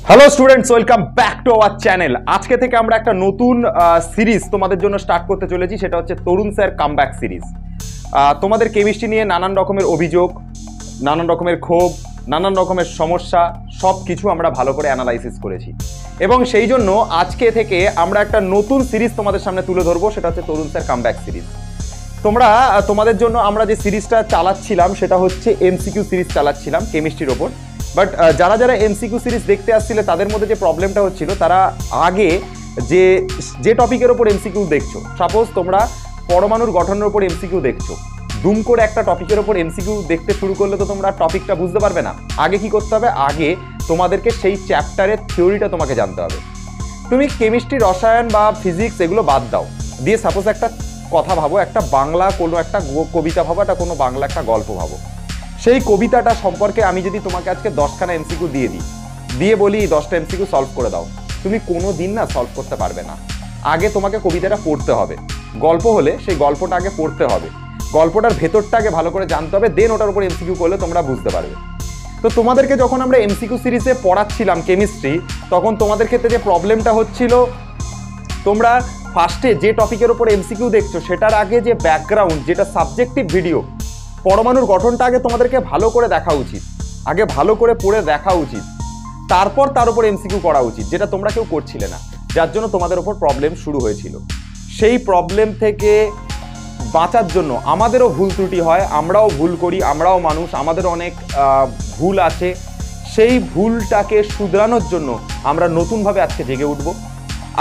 Hello students, welcome back to our channel. আজকে থেকে আমরা একটা নতুন সিরিজ তোমাদের জন্য স্টার্ট করতে চলেছি, সেটা হচ্ছে তরুণ স্যার কামব্যাক সিরিজ। তোমাদের কেমিস্ট্রি নিয়ে নানান রকমের অভিযোগ, নানান রকমের ক্ষোভ, নানান রকমের সমস্যা সব কিছু আমরা ভালো করে অ্যানালাইসিস করেছি এবং সেই জন্য আজকে থেকে আমরা একটা নতুন সিরিজ তোমাদের সামনে তুলে ধরবো, সেটা হচ্ছে তরুণ স্যার কামব্যাক সিরিজ। তোমাদের জন্য আমরা যে সিরিজটা চালাচ্ছিলাম সেটা হচ্ছে এমসিকিউ সিরিজ চালাচ্ছিলাম কেমিস্ট্রির ওপর। বাট যারা যারা এমসিকিউ সিরিজ দেখতে আসছিলে তাদের মধ্যে যে প্রবলেমটা হচ্ছিল, তারা আগে যে টপিকের ওপর এমসিকিউ দেখছো, সাপোজ তোমরা পরমাণুর গঠনের ওপর এমসিকিউ দেখছো, দুম করে একটা টপিকের ওপর এমসিকিউ দেখতে শুরু করলে তো তোমরা টপিকটা বুঝতে পারবে না। আগে কি করতে হবে, আগে তোমাদেরকে সেই চ্যাপ্টারের থিওরিটা তোমাকে জানতে হবে। তুমি কেমিস্ট্রি, রসায়ন বা ফিজিক্স এগুলো বাদ দাও, দিয়ে সাপোজ একটা কথা ভাবো, একটা বাংলা কোনো একটা কবিতা ভাবো, একটা কোনো বাংলা একটা গল্প ভাবো। সেই কবিতাটা সম্পর্কে আমি যদি তোমাকে আজকে 10খানা এমসিকিউ দিয়ে বলি 10টা এমসিকিউ সলভ করে দাও, তুমি কোনো দিন না সলভ করতে পারবে না। আগে তোমাকে কবিতাটা পড়তে হবে, গল্প হলে সেই গল্পটা আগে পড়তে হবে, গল্পটার ভেতরটা আগে ভালো করে জানতে হবে, দেন ওটার উপর এমসিকিউ করলে তোমরা বুঝতে পারবে। তো তোমাদেরকে যখন আমরা এমসিকিউ সিরিজে পড়াচ্ছিলাম কেমিস্ট্রি, তখন তোমাদের ক্ষেত্রে যে প্রবলেমটা হচ্ছিল, তোমরা ফার্স্টে যে টপিকের ওপর এমসিকিউ দেখছো সেটার আগে যে ব্যাকগ্রাউন্ড, যেটা সাবজেক্টিভ ভিডিও, পরমাণুর গঠনটা আগে তোমাদেরকে ভালো করে দেখা উচিত, আগে ভালো করে পড়ে দেখা উচিত, তারপর তার উপর এমসিকিউ করা উচিত, যেটা তোমরা কেউ করছিলে না, যার জন্য তোমাদের ওপর প্রবলেম শুরু হয়েছিল। সেই প্রবলেম থেকে বাঁচার জন্য আমাদেরও ভুল ত্রুটি হয়, আমরাও ভুল করি, আমরাও মানুষ, আমাদের অনেক ভুল আছে। সেই ভুলটাকে শুধরানোর জন্য আমরা নতুনভাবে আজকে জেগে উঠব।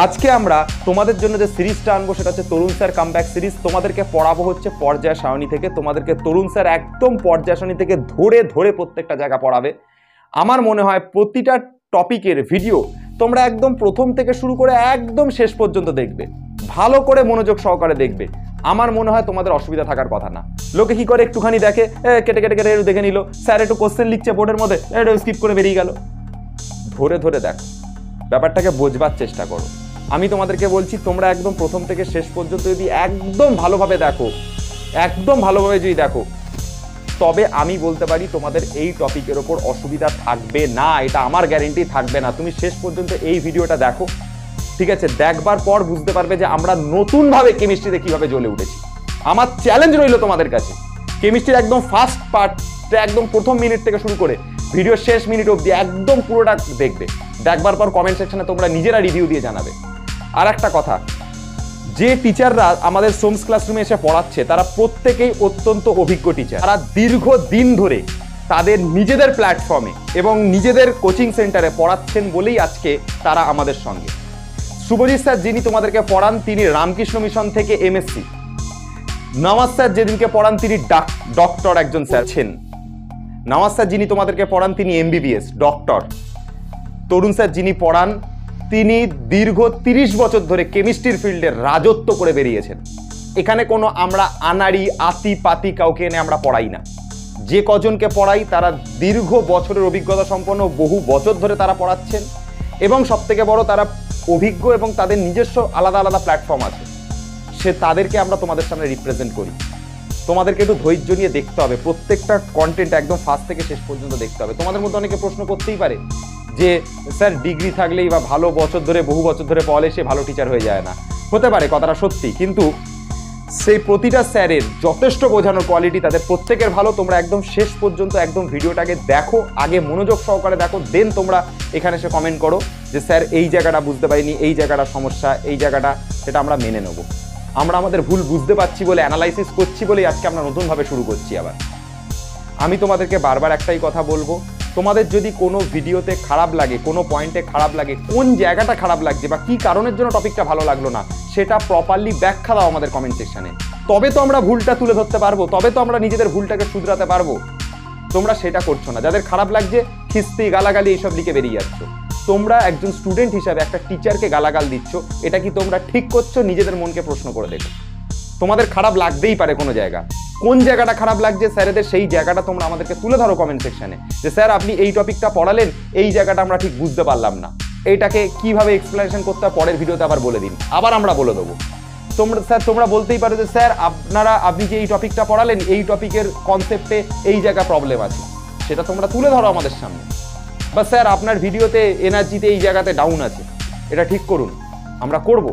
আজকে আমরা তোমাদের জন্য যে সিরিজটা আনবো সেটা হচ্ছে তরুণ স্যার কামব্যাক সিরিজ। তোমাদেরকে পড়াবো হচ্ছে পর্যায় সারণী থেকে। তোমাদেরকে তরুণ স্যার একদম পর্যায় সারণী থেকে ধরে ধরে প্রত্যেকটা জায়গা পড়াবে। আমার মনে হয় প্রতিটা টপিকের ভিডিও তোমরা একদম প্রথম থেকে শুরু করে একদম শেষ পর্যন্ত দেখবে, ভালো করে মনোযোগ সহকারে দেখবে। আমার মনে হয় তোমাদের অসুবিধা থাকার কথা না। লোকে কি করে, একটুখানি দেখে, কেটে কেটে কেটে দেখে নিল, স্যার একটু কোশ্চেন লিখছে বোর্ডের মধ্যে, স্কিপ করে বেরিয়ে গেল। ধরে ধরে দেখো, ব্যাপারটাকে বোঝবার চেষ্টা করো। আমি তোমাদেরকে বলছি, তোমরা একদম প্রথম থেকে শেষ পর্যন্ত যদি একদম ভালোভাবে দেখো, একদম ভালোভাবে যদি দেখো, তবে আমি বলতে পারি তোমাদের এই টপিকের ওপর অসুবিধা থাকবে না, এটা আমার গ্যারেন্টি থাকবে না। তুমি শেষ পর্যন্ত এই ভিডিওটা দেখো, ঠিক আছে? দেখবার পর বুঝতে পারবে যে আমরা নতুনভাবে কেমিস্ট্রিতে কিভাবে জ্বলে উঠেছি। আমার চ্যালেঞ্জ রইল তোমাদের কাছে, কেমিস্ট্রির একদম ফার্স্ট পার্টটা একদম প্রথম মিনিট থেকে শুরু করে ভিডিও শেষ মিনিট অবধি একদম পুরোটা দেখবে। দেখবার পর কমেন্ট সেকশনে তোমরা নিজেরা রিভিউ দিয়ে জানাবে। আর একটা কথা, যে টিচাররা আমাদের সোমস ক্লাসরুমে এসে পড়াচ্ছে তারা প্রত্যেকেই অত্যন্ত অভিজ্ঞ টিচার। তারা দীর্ঘদিন ধরে তাদের নিজেদের প্ল্যাটফর্মে এবং নিজেদের কোচিং সেন্টারে পড়াচ্ছেন বলেই আজকে তারা আমাদের সঙ্গে। শুভজিৎ স্যার যিনি তোমাদেরকে পড়ান, তিনি রামকৃষ্ণ মিশন থেকে এমএসসি। নওয়াজ স্যার যেদিনকে পড়ান তিনি ডক্টর একজন স্যার ছেন। নওয়াজ স্যার যিনি তোমাদেরকে পড়ান তিনি এমবিবিএস ডক্টর। তরুণ স্যার যিনি পড়ান তিনি দীর্ঘ 30 বছর ধরে কেমিস্ট্রির ফিল্ডে রাজত্ব করে বেরিয়েছেন। এখানে কোনো আমরা আনাড়ি আতি পাতি কাউকে এনে আমরা পড়াই না। যে কজনকে পড়াই তারা দীর্ঘ বছরের অভিজ্ঞতা সম্পন্ন, বহু বছর ধরে তারা পড়াচ্ছেন এবং সবথেকে বড় তারা অভিজ্ঞ এবং তাদের নিজস্ব আলাদা আলাদা প্ল্যাটফর্ম আছে। তাদেরকে আমরা তোমাদের সামনে রিপ্রেজেন্ট করি। তোমাদেরকে একটু ধৈর্য নিয়ে দেখতে হবে, প্রত্যেকটা কন্টেন্ট একদম ফার্স্ট থেকে শেষ পর্যন্ত দেখতে হবে। তোমাদের মধ্যে অনেকে প্রশ্ন করতেই পারে যে স্যার ডিগ্রি থাকলেই বা ভালো বছর ধরে, বহু বছর ধরে পড়ালে সে ভালো টিচার হয়ে যায় না। হতে পারে, কথাটা সত্যি, কিন্তু সেই প্রতিটা স্যারের যথেষ্ট বোঝানোর কোয়ালিটি তাদের প্রত্যেকের ভালো। তোমরা একদম শেষ পর্যন্ত একদম ভিডিওটাকে দেখো, আগে মনোযোগ সহকারে দেখো, দেন তোমরা এখানে এসে কমেন্ট করো যে স্যার এই জায়গাটা বুঝতে পারিনি, এই জায়গাটা সমস্যা, এই জায়গাটা, সেটা আমরা মেনে নেব। আমরা আমাদের ভুল বুঝতে পারছি বলে, অ্যানালাইসিস করছি বলেই আজকে আমরা নতুনভাবে শুরু করছি। আবার আমি তোমাদেরকে বারবার একটাই কথা বলবো, তোমাদের যদি কোনো ভিডিওতে খারাপ লাগে, কোনো পয়েন্টে খারাপ লাগে, কোন জায়গাটা খারাপ লাগছে বা কি কারণের জন্য টপিকটা ভালো লাগলো না, সেটা প্রপারলি ব্যাখ্যা দাও আমাদের কমেন্ট সেকশনে। তবে তো আমরা ভুলটা তুলে ধরতে পারবো, তবে তো আমরা নিজেদের ভুলটাকে শুধরাতে পারবো। তোমরা সেটা করছো না। যাদের খারাপ লাগছে খিস্তি গালাগালি এইসব লিখে বেরিয়ে যাচ্ছ। তোমরা একজন স্টুডেন্ট হিসাবে একটা টিচারকে গালাগাল দিচ্ছ, এটা কি তোমরা ঠিক করছো? নিজেদের মনকে প্রশ্ন করে দেখো। তোমাদের খারাপ লাগতেই পারে কোনো জায়গা, কোন জায়গাটা খারাপ লাগছে স্যারেদের, সেই জায়গাটা তোমরা আমাদেরকে তুলে ধরো কমেন্ট সেকশনে যে স্যার আপনি এই টপিকটা পড়ালেন, এই জায়গাটা আমরা ঠিক বুঝতে পারলাম না, এইটাকে কিভাবে এক্সপ্লেনেশন করতে হয় পরের ভিডিওতে আবার বলে দিন, আবার আমরা বলে দেবো। তোমরা বলতেই পারো যে স্যার আপনি যে এই টপিকটা পড়ালেন, এই টপিকের কনসেপ্টে এই জায়গা প্রবলেম আছে, সেটা তোমরা তুলে ধরো আমাদের সামনে। বা স্যার আপনার ভিডিওতে এনার্জিতে এই জায়গাতে ডাউন আছে, এটা ঠিক করুন, আমরা করব।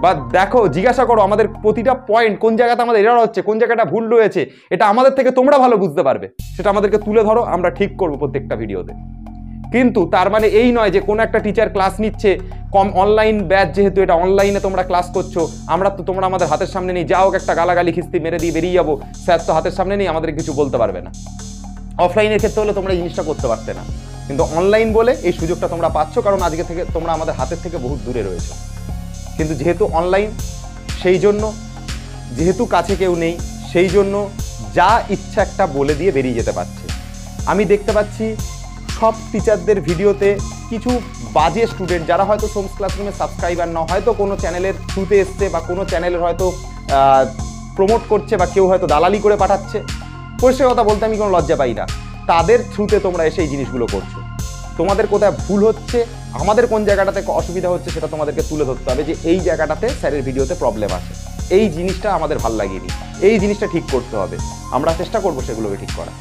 বা দেখো, জিজ্ঞাসা করো আমাদের প্রতিটা পয়েন্ট কোন জায়গাতে আমাদের এরর হচ্ছে, কোন জায়গাটা ভুল রয়েছে, এটা আমাদের থেকে তোমরা ভালো বুঝতে পারবে, সেটা আমাদেরকে তুলে ধরো, আমরা ঠিক করব প্রত্যেকটা ভিডিওতে। কিন্তু তার মানে এই নয় যে কোনো একটা টিচার ক্লাস নিচ্ছে, কম অনলাইন ব্যাচ, যেহেতু এটা অনলাইনে তোমরা ক্লাস করছো, তোমরা আমাদের হাতের সামনে নেই, যাও একটা গালাগালি খিস্তি মেরে দিয়ে বেরিয়ে যাবো, স্যার তো হাতের সামনে নেই, আমাদের কিছু বলতে পারবে না। অফলাইনের ক্ষেত্রে হলে তোমরা এই জিনিসটা করতে পারতে না, কিন্তু অনলাইন বলে এই সুযোগটা তোমরা পাচ্ছ, কারণ আজকে থেকে তোমরা আমাদের হাতের থেকে বহুত দূরে রয়েছে। কিন্তু যেহেতু অনলাইন, সেই জন্য, যেহেতু কাছে কেউ নেই, সেই জন্য যা ইচ্ছা একটা বলে দিয়ে বেরিয়ে যেতে পারছে। আমি দেখতে পাচ্ছি সব টিচারদের ভিডিওতে কিছু বাজে স্টুডেন্ট, যারা হয়তো সোমস ক্লাসরুমের সাবস্ক্রাইবার না, হয়তো কোনো চ্যানেলের থ্রুতে এসছে, বা কোনো চ্যানেলের হয়তো প্রমোট করছে, বা কেউ হয়তো দালালি করে পাঠাচ্ছে, পরিষ্কার কথা বলতে আমি কোনো লজ্জা পাই না, তাদের থ্রুতে তোমরা এসে এই জিনিসগুলো করছো। তোমাদের কোথায় ভুল হচ্ছে, আমাদের কোন জায়গাটাতে অসুবিধা হচ্ছে, সেটা তোমাদেরকে তুলে ধরতে হবে যে এই জায়গাটাতে স্যারের ভিডিওতে প্রবলেম আছে, এই জিনিসটা আমাদের ভাল লাগেনি, এই জিনিসটা ঠিক করতে হবে, আমরা চেষ্টা করবো সেগুলোকে ঠিক করা।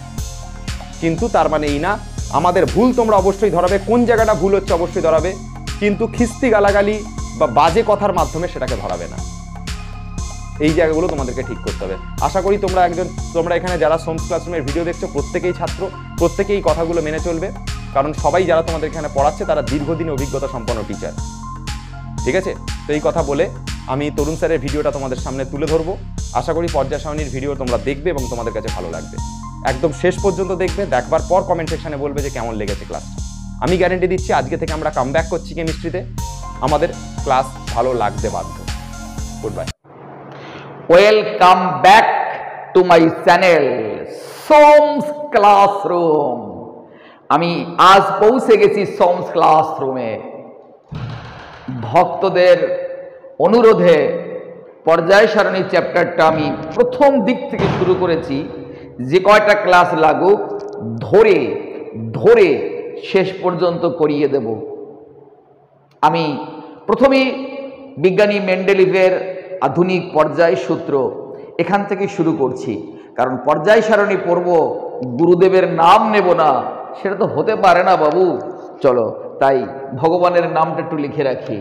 কিন্তু তার মানে এই না, আমাদের ভুল তোমরা অবশ্যই ধরাবে, কোন জায়গাটা ভুল হচ্ছে অবশ্যই ধরাবে, কিন্তু খিস্তি গালাগালি বা বাজে কথার মাধ্যমে সেটাকে ধরাবে না। এই জায়গাগুলো তোমাদেরকে ঠিক করতে হবে। আশা করি তোমরা এখানে যারা সোমস ক্লাসরুমের ভিডিও দেখছো প্রত্যেকেই ছাত্র, প্রত্যেকেই এই কথাগুলো মেনে চলবে, কারণ সবাই যারা তোমাদের এখানে পড়াচ্ছে তারা দীর্ঘদিন অভিজ্ঞতা সম্পন্ন টিচার। ঠিক আছে? তো এই কথা বলে আমি তরুণ স্যারের ভিডিওটা তোমাদের সামনে তুলে ধরবো। আশা করি পর্যায় সারণীর ভিডিও তোমরা দেখবে এবং তোমাদের কাছে ভালো লাগবে। একদম শেষ পর্যন্ত দেখবে, দেখবার পর কমেন্ট সেকশনে বলবে যে কেমন লেগেছে ক্লাসটা। আমি গ্যারেন্টি দিচ্ছি আজকে থেকে আমরা কামব্যাক করছি কেমিস্ট্রিতে, আমাদের ক্লাস ভালো লাগতে বাধ্য। Good bye. Welcome back to my channel সোমস classroom. আমি আজ পৌঁছে গেছি সোমস ক্লাসরুমে। ভক্তদের অনুরোধে পর্যায় সারণী চ্যাপ্টারটা আমি প্রথম দিক থেকে শুরু করেছি, যে কয়টা ক্লাস লাগুক ধরে ধরে শেষ পর্যন্ত করিয়ে দেব। আমি প্রথমেই বিজ্ঞানী মেন্ডেলিভের আধুনিক পর্যায় সূত্র এখান থেকে শুরু করছি, কারণ পর্যায় সারণী পড়ব, গুরুদেবের নাম নেব না, সেটা তো হতে পারে না বাবু। চলো, তাই ভগবানের নামটা একটু লিখে রাখি।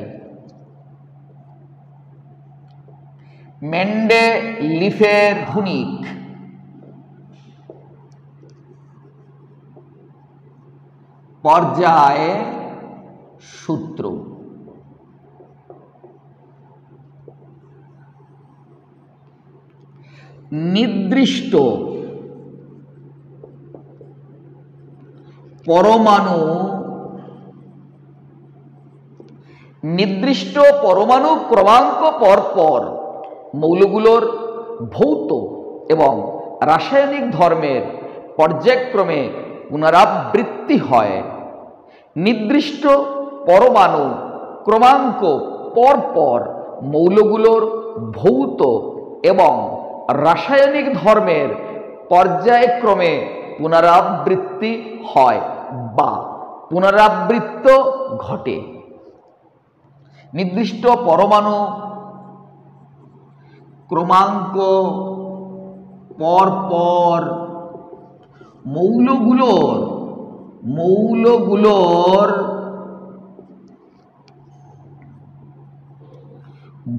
মেন্ডেলিভের আধুনিক পর্যায় সূত্র। নির্দিষ্ট পরমাণু ক্রমাঙ্ক পরপর মৌলগুলোর ভৌত এবং রাসায়নিক ধর্মের পর্যায়ক্রমে পুনরাবৃত্তি হয়। নির্দিষ্ট পরমাণু ক্রমাঙ্ক পরপর মৌলগুলোর ভৌত এবং রাসায়নিক ধর্মের পর্যায়ক্রমে পুনরাবৃত্তি হয় বা পুনরাবৃত্ত ঘটে। নির্দিষ্ট পরমাণু ক্রমাঙ্ক পরপর মৌলগুলোর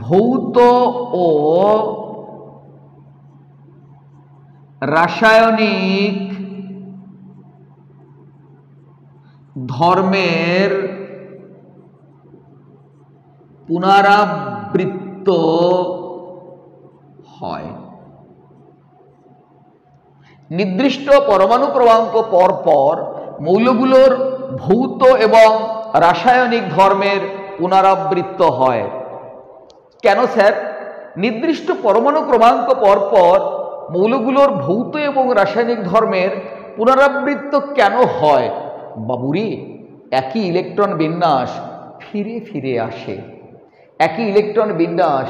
ভৌত ও রাসায়নিক ধর্মের পুনরাবৃত্ত হয়। নির্দিষ্ট পরমাণু ক্রমাঙ্ক পরপর মৌলগুলোর ভৌত এবং রাসায়নিক ধর্মের পুনরাবৃত্ত হয়। কেন স্যার নির্দিষ্ট পরমাণু ক্রমাঙ্ক পরপর মৌলগুলোর ভৌত এবং রাসায়নিক ধর্মের পুনরাবৃত্ত কেন হয়? বাবুরি, একই ইলেকট্রন বিন্যাস ফিরে ফিরে আসে, একই ইলেকট্রন বিন্যাস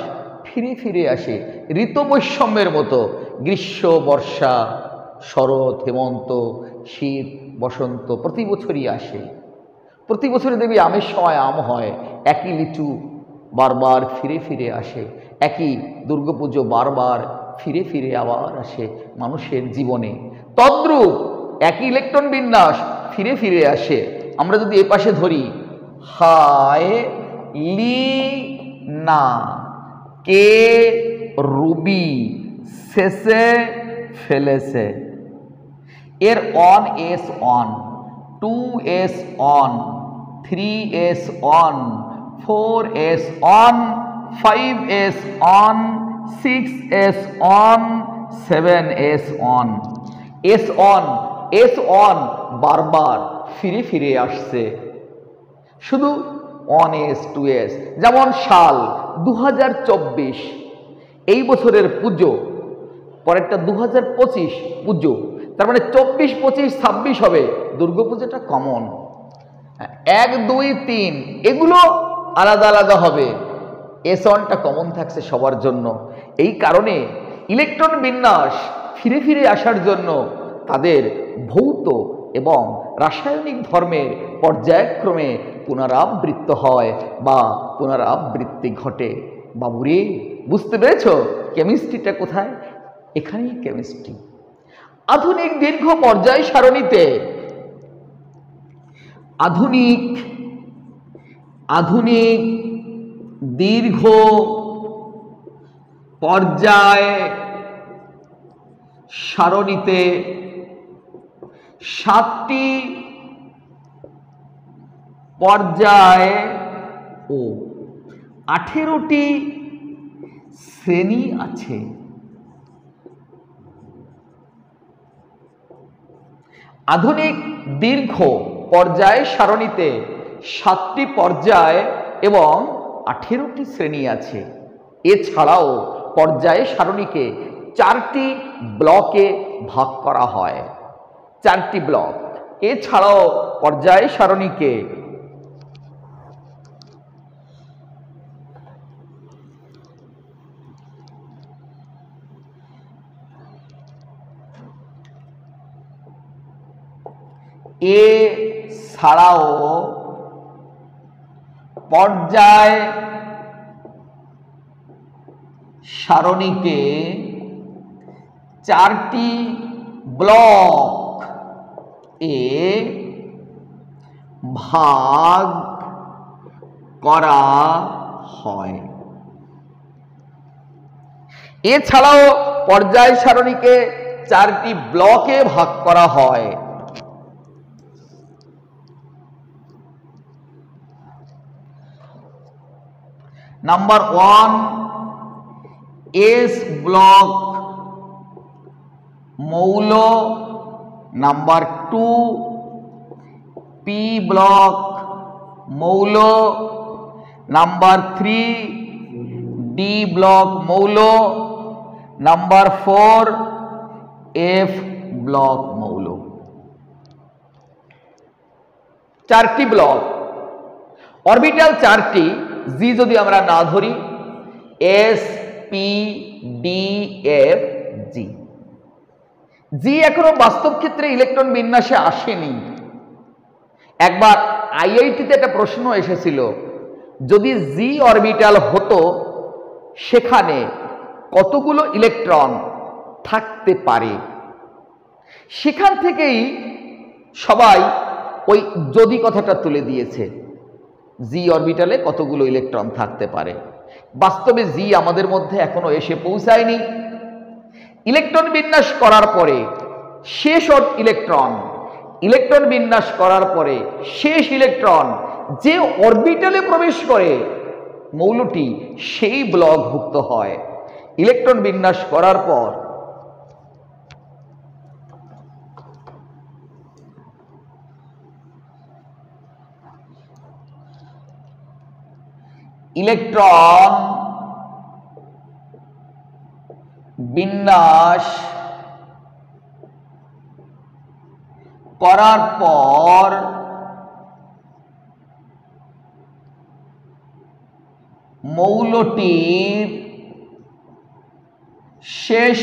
ফিরে ফিরে আসে ঋতুবৈষম্যের মতো। গ্রীষ্ম, বর্ষা, শরৎ, হেমন্ত, শীত, বসন্ত প্রতি বছরই আসে। প্রতি বছরই দেখবি আমের সময় আম হয়, একই লিচু বারবার ফিরে ফিরে আসে, একই দুর্গাপুজো বারবার ফিরে ফিরে আবার আসে মানুষের জীবনে। তদ্রূপ একই ইলেকট্রন বিন্যাস ফিরে ফিরে আসে আমরা যদি এ পাশে ধরি হায় লি না, কে রুবি শেষে ফেলেছে, এর on S on, 2s on, 3s on, 4s on, 5s on, 6s on, 7s on. S on বারবার ফিরে ফিরে আসছে, শুধু 1s 2s। যেমন সাল 2024, এই বছরের পুজো, পরেরটা 2025 পুজো, তার মানে 24 25 26 হবে, দুর্গাপুজোটা কমন। 1 2 3 এগুলো আলাদা আলাদা হবে, এস অনটা কমন থাকছে সবার জন্য। এই কারণে ইলেকট্রন বিন্যাস ফিরে ফিরে আসার জন্য তাদের ভৌত এবং রাসায়নিক ধর্মের পর্যায়ক্রমে পুনরাবৃত্ত হয় বা পুনরাবৃত্তি ঘটে। বাবুরে, বুঝতে পেরেছ কেমিস্ট্রিটা কোথায়? এখানেই কেমিস্ট্রি। আধুনিক দীর্ঘ পর্যায় সারণীতে আধুনিক দীর্ঘ পর্যায় সারণীতে 7টি পর্যায় ও 18টি শ্রেণী আছে। আধুনিক দীর্ঘ পর্যায় সারণীতে 7টি পর্যায় এবং 18টি শ্রেণী আছে। এছাড়াও পর্যায় সারণীকে 4টি ব্লকে ভাগ করা হয়, 4টি ব্লক। এছাড়াও পর্যায় সারণীকে এছাড়াও পর্যায় সারণীকে 4টি ব্লক এ ভাগ করা হয়। এছাড়াও পর্যায় সারণীকে 4টি ব্লকে ভাগ করা হয়। নাম্বার 1 এস ব্লক মৌল, নাম্বার 2 পি ব্লক মৌল, নাম্বার 3 ডি ব্লক মৌল, নাম্বার 4 এফ ব্লক মৌল। 4টি ব্লক, অরবিটাল 4টি, জি যদি আমরা না ধরি, S P D F G. G এখনো বাস্তব ক্ষেত্রে ইলেকট্রন বিন্যাসে আসেনি। একবার আইআইটিতে একটা প্রশ্ন এসেছিল, যদি জি অরবিটাল হতো সেখানে কতগুলো ইলেকট্রন থাকতে পারে। সেখান থেকেই সবাই ওই যদি কথাটা তুলে দিয়েছে, জি অরবিটালে কতগুলো ইলেকট্রন থাকতে পারে। বাস্তবে জি আমাদের মধ্যে এখনো এসে পৌঁছায়নি। ইলেকট্রন বিন্যাস করার পরে শেষ ইলেকট্রন বিন্যাস করার পরে শেষ ইলেকট্রন যে অরবিটালে প্রবেশ করে মৌলটি সেই ব্লকভুক্ত হয়। ইলেকট্রন বিন্যাস করার পর ইলেকট্রন বিন্যাস করার পর মৌলটির শেষ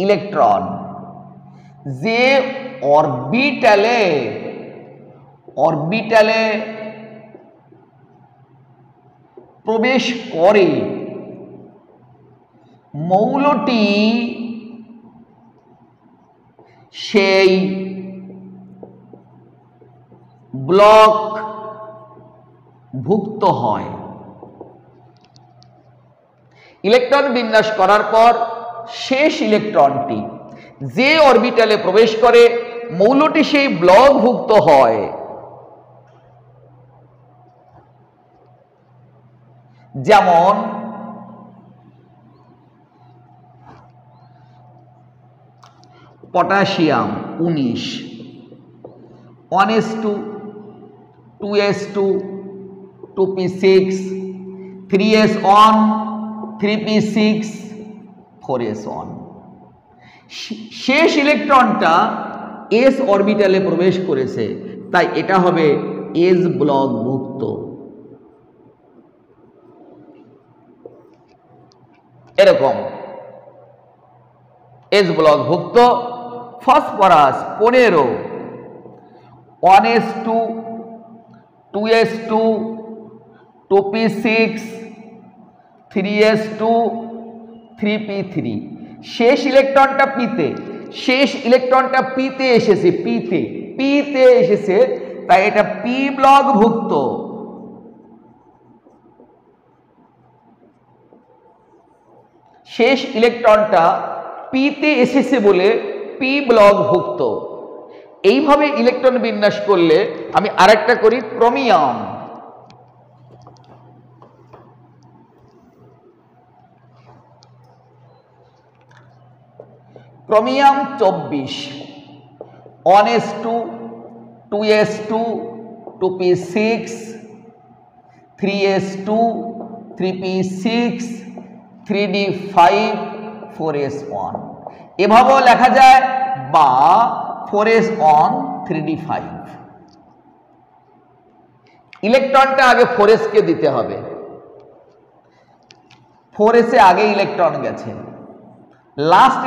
ইলেকট্রন যে অরবিটালে প্রবেশ করে মৌলটি সেই ব্লক ভুক্ত হয়। ইলেকট্রন বিন্যাস করার পর শেষ ইলেকট্রনটি যে অরবিটালে প্রবেশ করে মৌলটি সেই ব্লক ভুক্ত হয়। যেমন potassium 19, 1s2, 2s2, 2p6, 3s1, 3p6, 4s1। শেষ ইলেকট্রনটা এস অরবিটালে প্রবেশ করেছে, তাই এটা হবে এস ব্লক ভুক্ত। এরকম এস ব্লক ভুক্ত। Phosphorus 15, 1s2, 2s2, 2p6, 3s2, 3p3। শেষ ইলেকট্রনটা পিতে, শেষ ইলেকট্রনটা পিতে এসেছে, পিতে এসেছে, তাই এটা পি ব্লক ভুক্ত। শেষ ইলেকট্রনটা পিতে এসেছে বলে পি ব্লক ভুক্ত। এইভাবে ইলেকট্রন বিন্যাস করলে আমি আরেকটা করি, chromium. Chromium 24, 1s2, 2s2, 2p6, 3s2, 3p6, 3d5, 4s1। এভাবেও লেখা যায়, বা 4s1, 3d5। ইলেকট্রনটা আগে 4s কে দিতে হবে। 4s এ আগে ইলেকট্রন গেছে, লাস্ট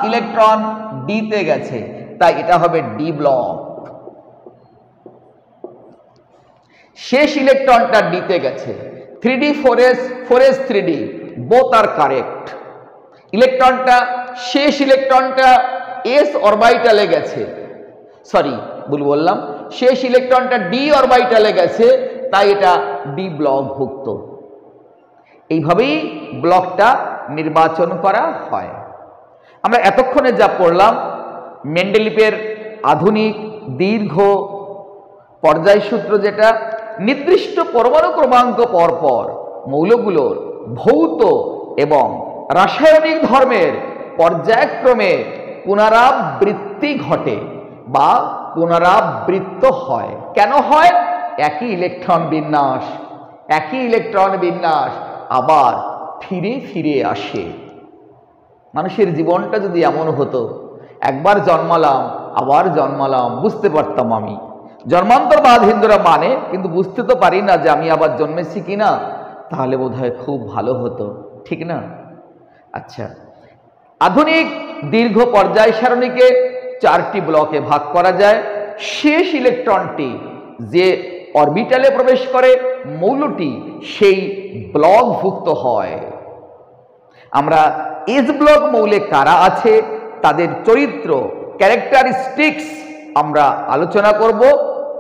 ইলেকট্রন ডি তে গেছে, তাই এটা হবে ডি ব্লক। শেষ ইলেকট্রনটা ডি তে গেছে, 3d 4s, 4s 3d, both আর কারেক্ট। ইলেকট্রনটা শেষ ইলেকট্রনটা এস অরবিটালে গেছে, সরি ভুল বললাম, শেষ ইলেকট্রনটা ডি অরবিটালে গেছে, তাই এটা ডি ব্লক ভুক্ত। এইভাবেই ব্লকটা নির্বাচন করা হয়। আমরা এতক্ষণে যা পড়লাম, মেন্ডেলিভের আধুনিক দীর্ঘ পর্যায়সূত্র, যেটা নির্দিষ্ট পরমাণু ক্রমাঙ্ক পরপর মৌলগুলোর ভৌত এবং রাসায়নিক ধর্মের পর্যায়ক্রমে পুনরাবৃত্তি ঘটে বা পুনরাবৃত্ত হয়। কেন হয়? একই ইলেকট্রন বিন্যাস আবার ফিরে ফিরে আসে। মানুষের জীবনটা যদি এমন হতো, একবার জন্মালাম আবার জন্মালাম, বুঝতে পারতাম আমি জন্মান্তরবাদ হিন্দুরা মানে, কিন্তু বুঝতে তো পারি না যে আমি আবার জন্মেছি কিনা, তাহলে বোধহয় খুব ভালো হতো, ঠিক না? আচ্ছা, আধুনিক দীর্ঘ পর্যায় সারণীকে 4টি ব্লকে ভাগ করা যায়। শেষ ইলেকট্রনটি যে অরবিটালে প্রবেশ করে মৌলটি সেই ব্লক ভুক্ত হয়। আমরা এস ব্লক মৌলে কারা আছে, তাদের চরিত্র, ক্যারেক্টারিস্টিক্স আমরা আলোচনা করব।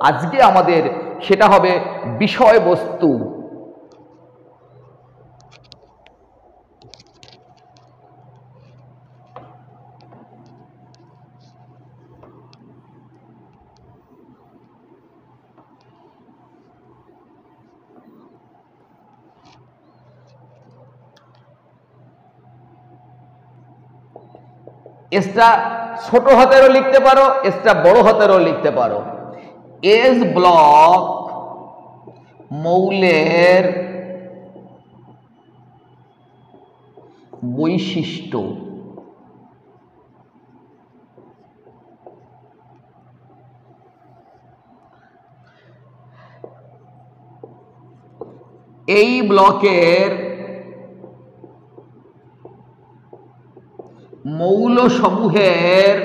আজকে আমাদের সেটা হবে বিষয়বস্তু। এসটা ছোট হাতেরও লিখতে পারো, এসটা বড় হাতেরও লিখতে পারো। এস ব্লক মৌলের বৈশিষ্ট্য। এই ব্লকের মৌলসমূহের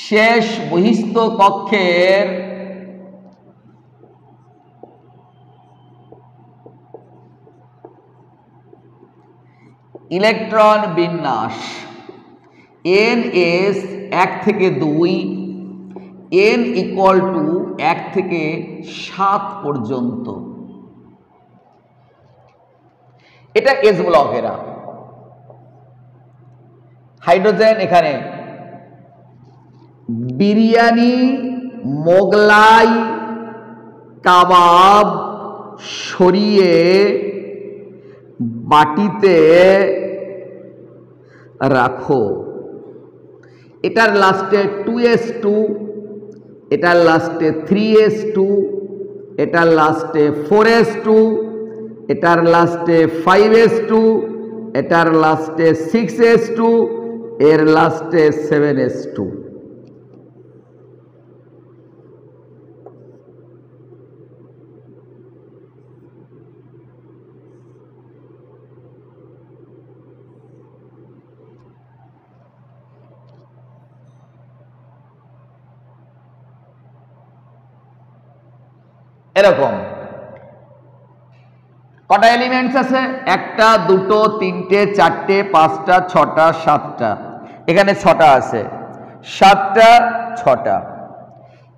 শেষ বহিস্থ কক্ষের ইলেকট্রন বিন্যাস ns 1 থেকে 2, n ইকুয়াল টু 1 থেকে 7 পর্যন্ত। এটা এস ব্লক। এরা হাইড্রোজেন এখানে বিরিয়ানি, মোগলাই, কাবাব সরিয়ে বাটিতে রাখো। এটার লাস্টে 2s2, এটার লাস্টে 3s2, এটার লাস্টে 4s2, এটার লাস্টে 5s2, এটার লাস্টে 6s2, এর লাস্টে 7s2। এরকম কটা এলিমেন্টস আছে? 1টা 2টো 3টে 4টে 5টা 6টা 7টা। এখানে 6টা আছে, 7টা 6টা।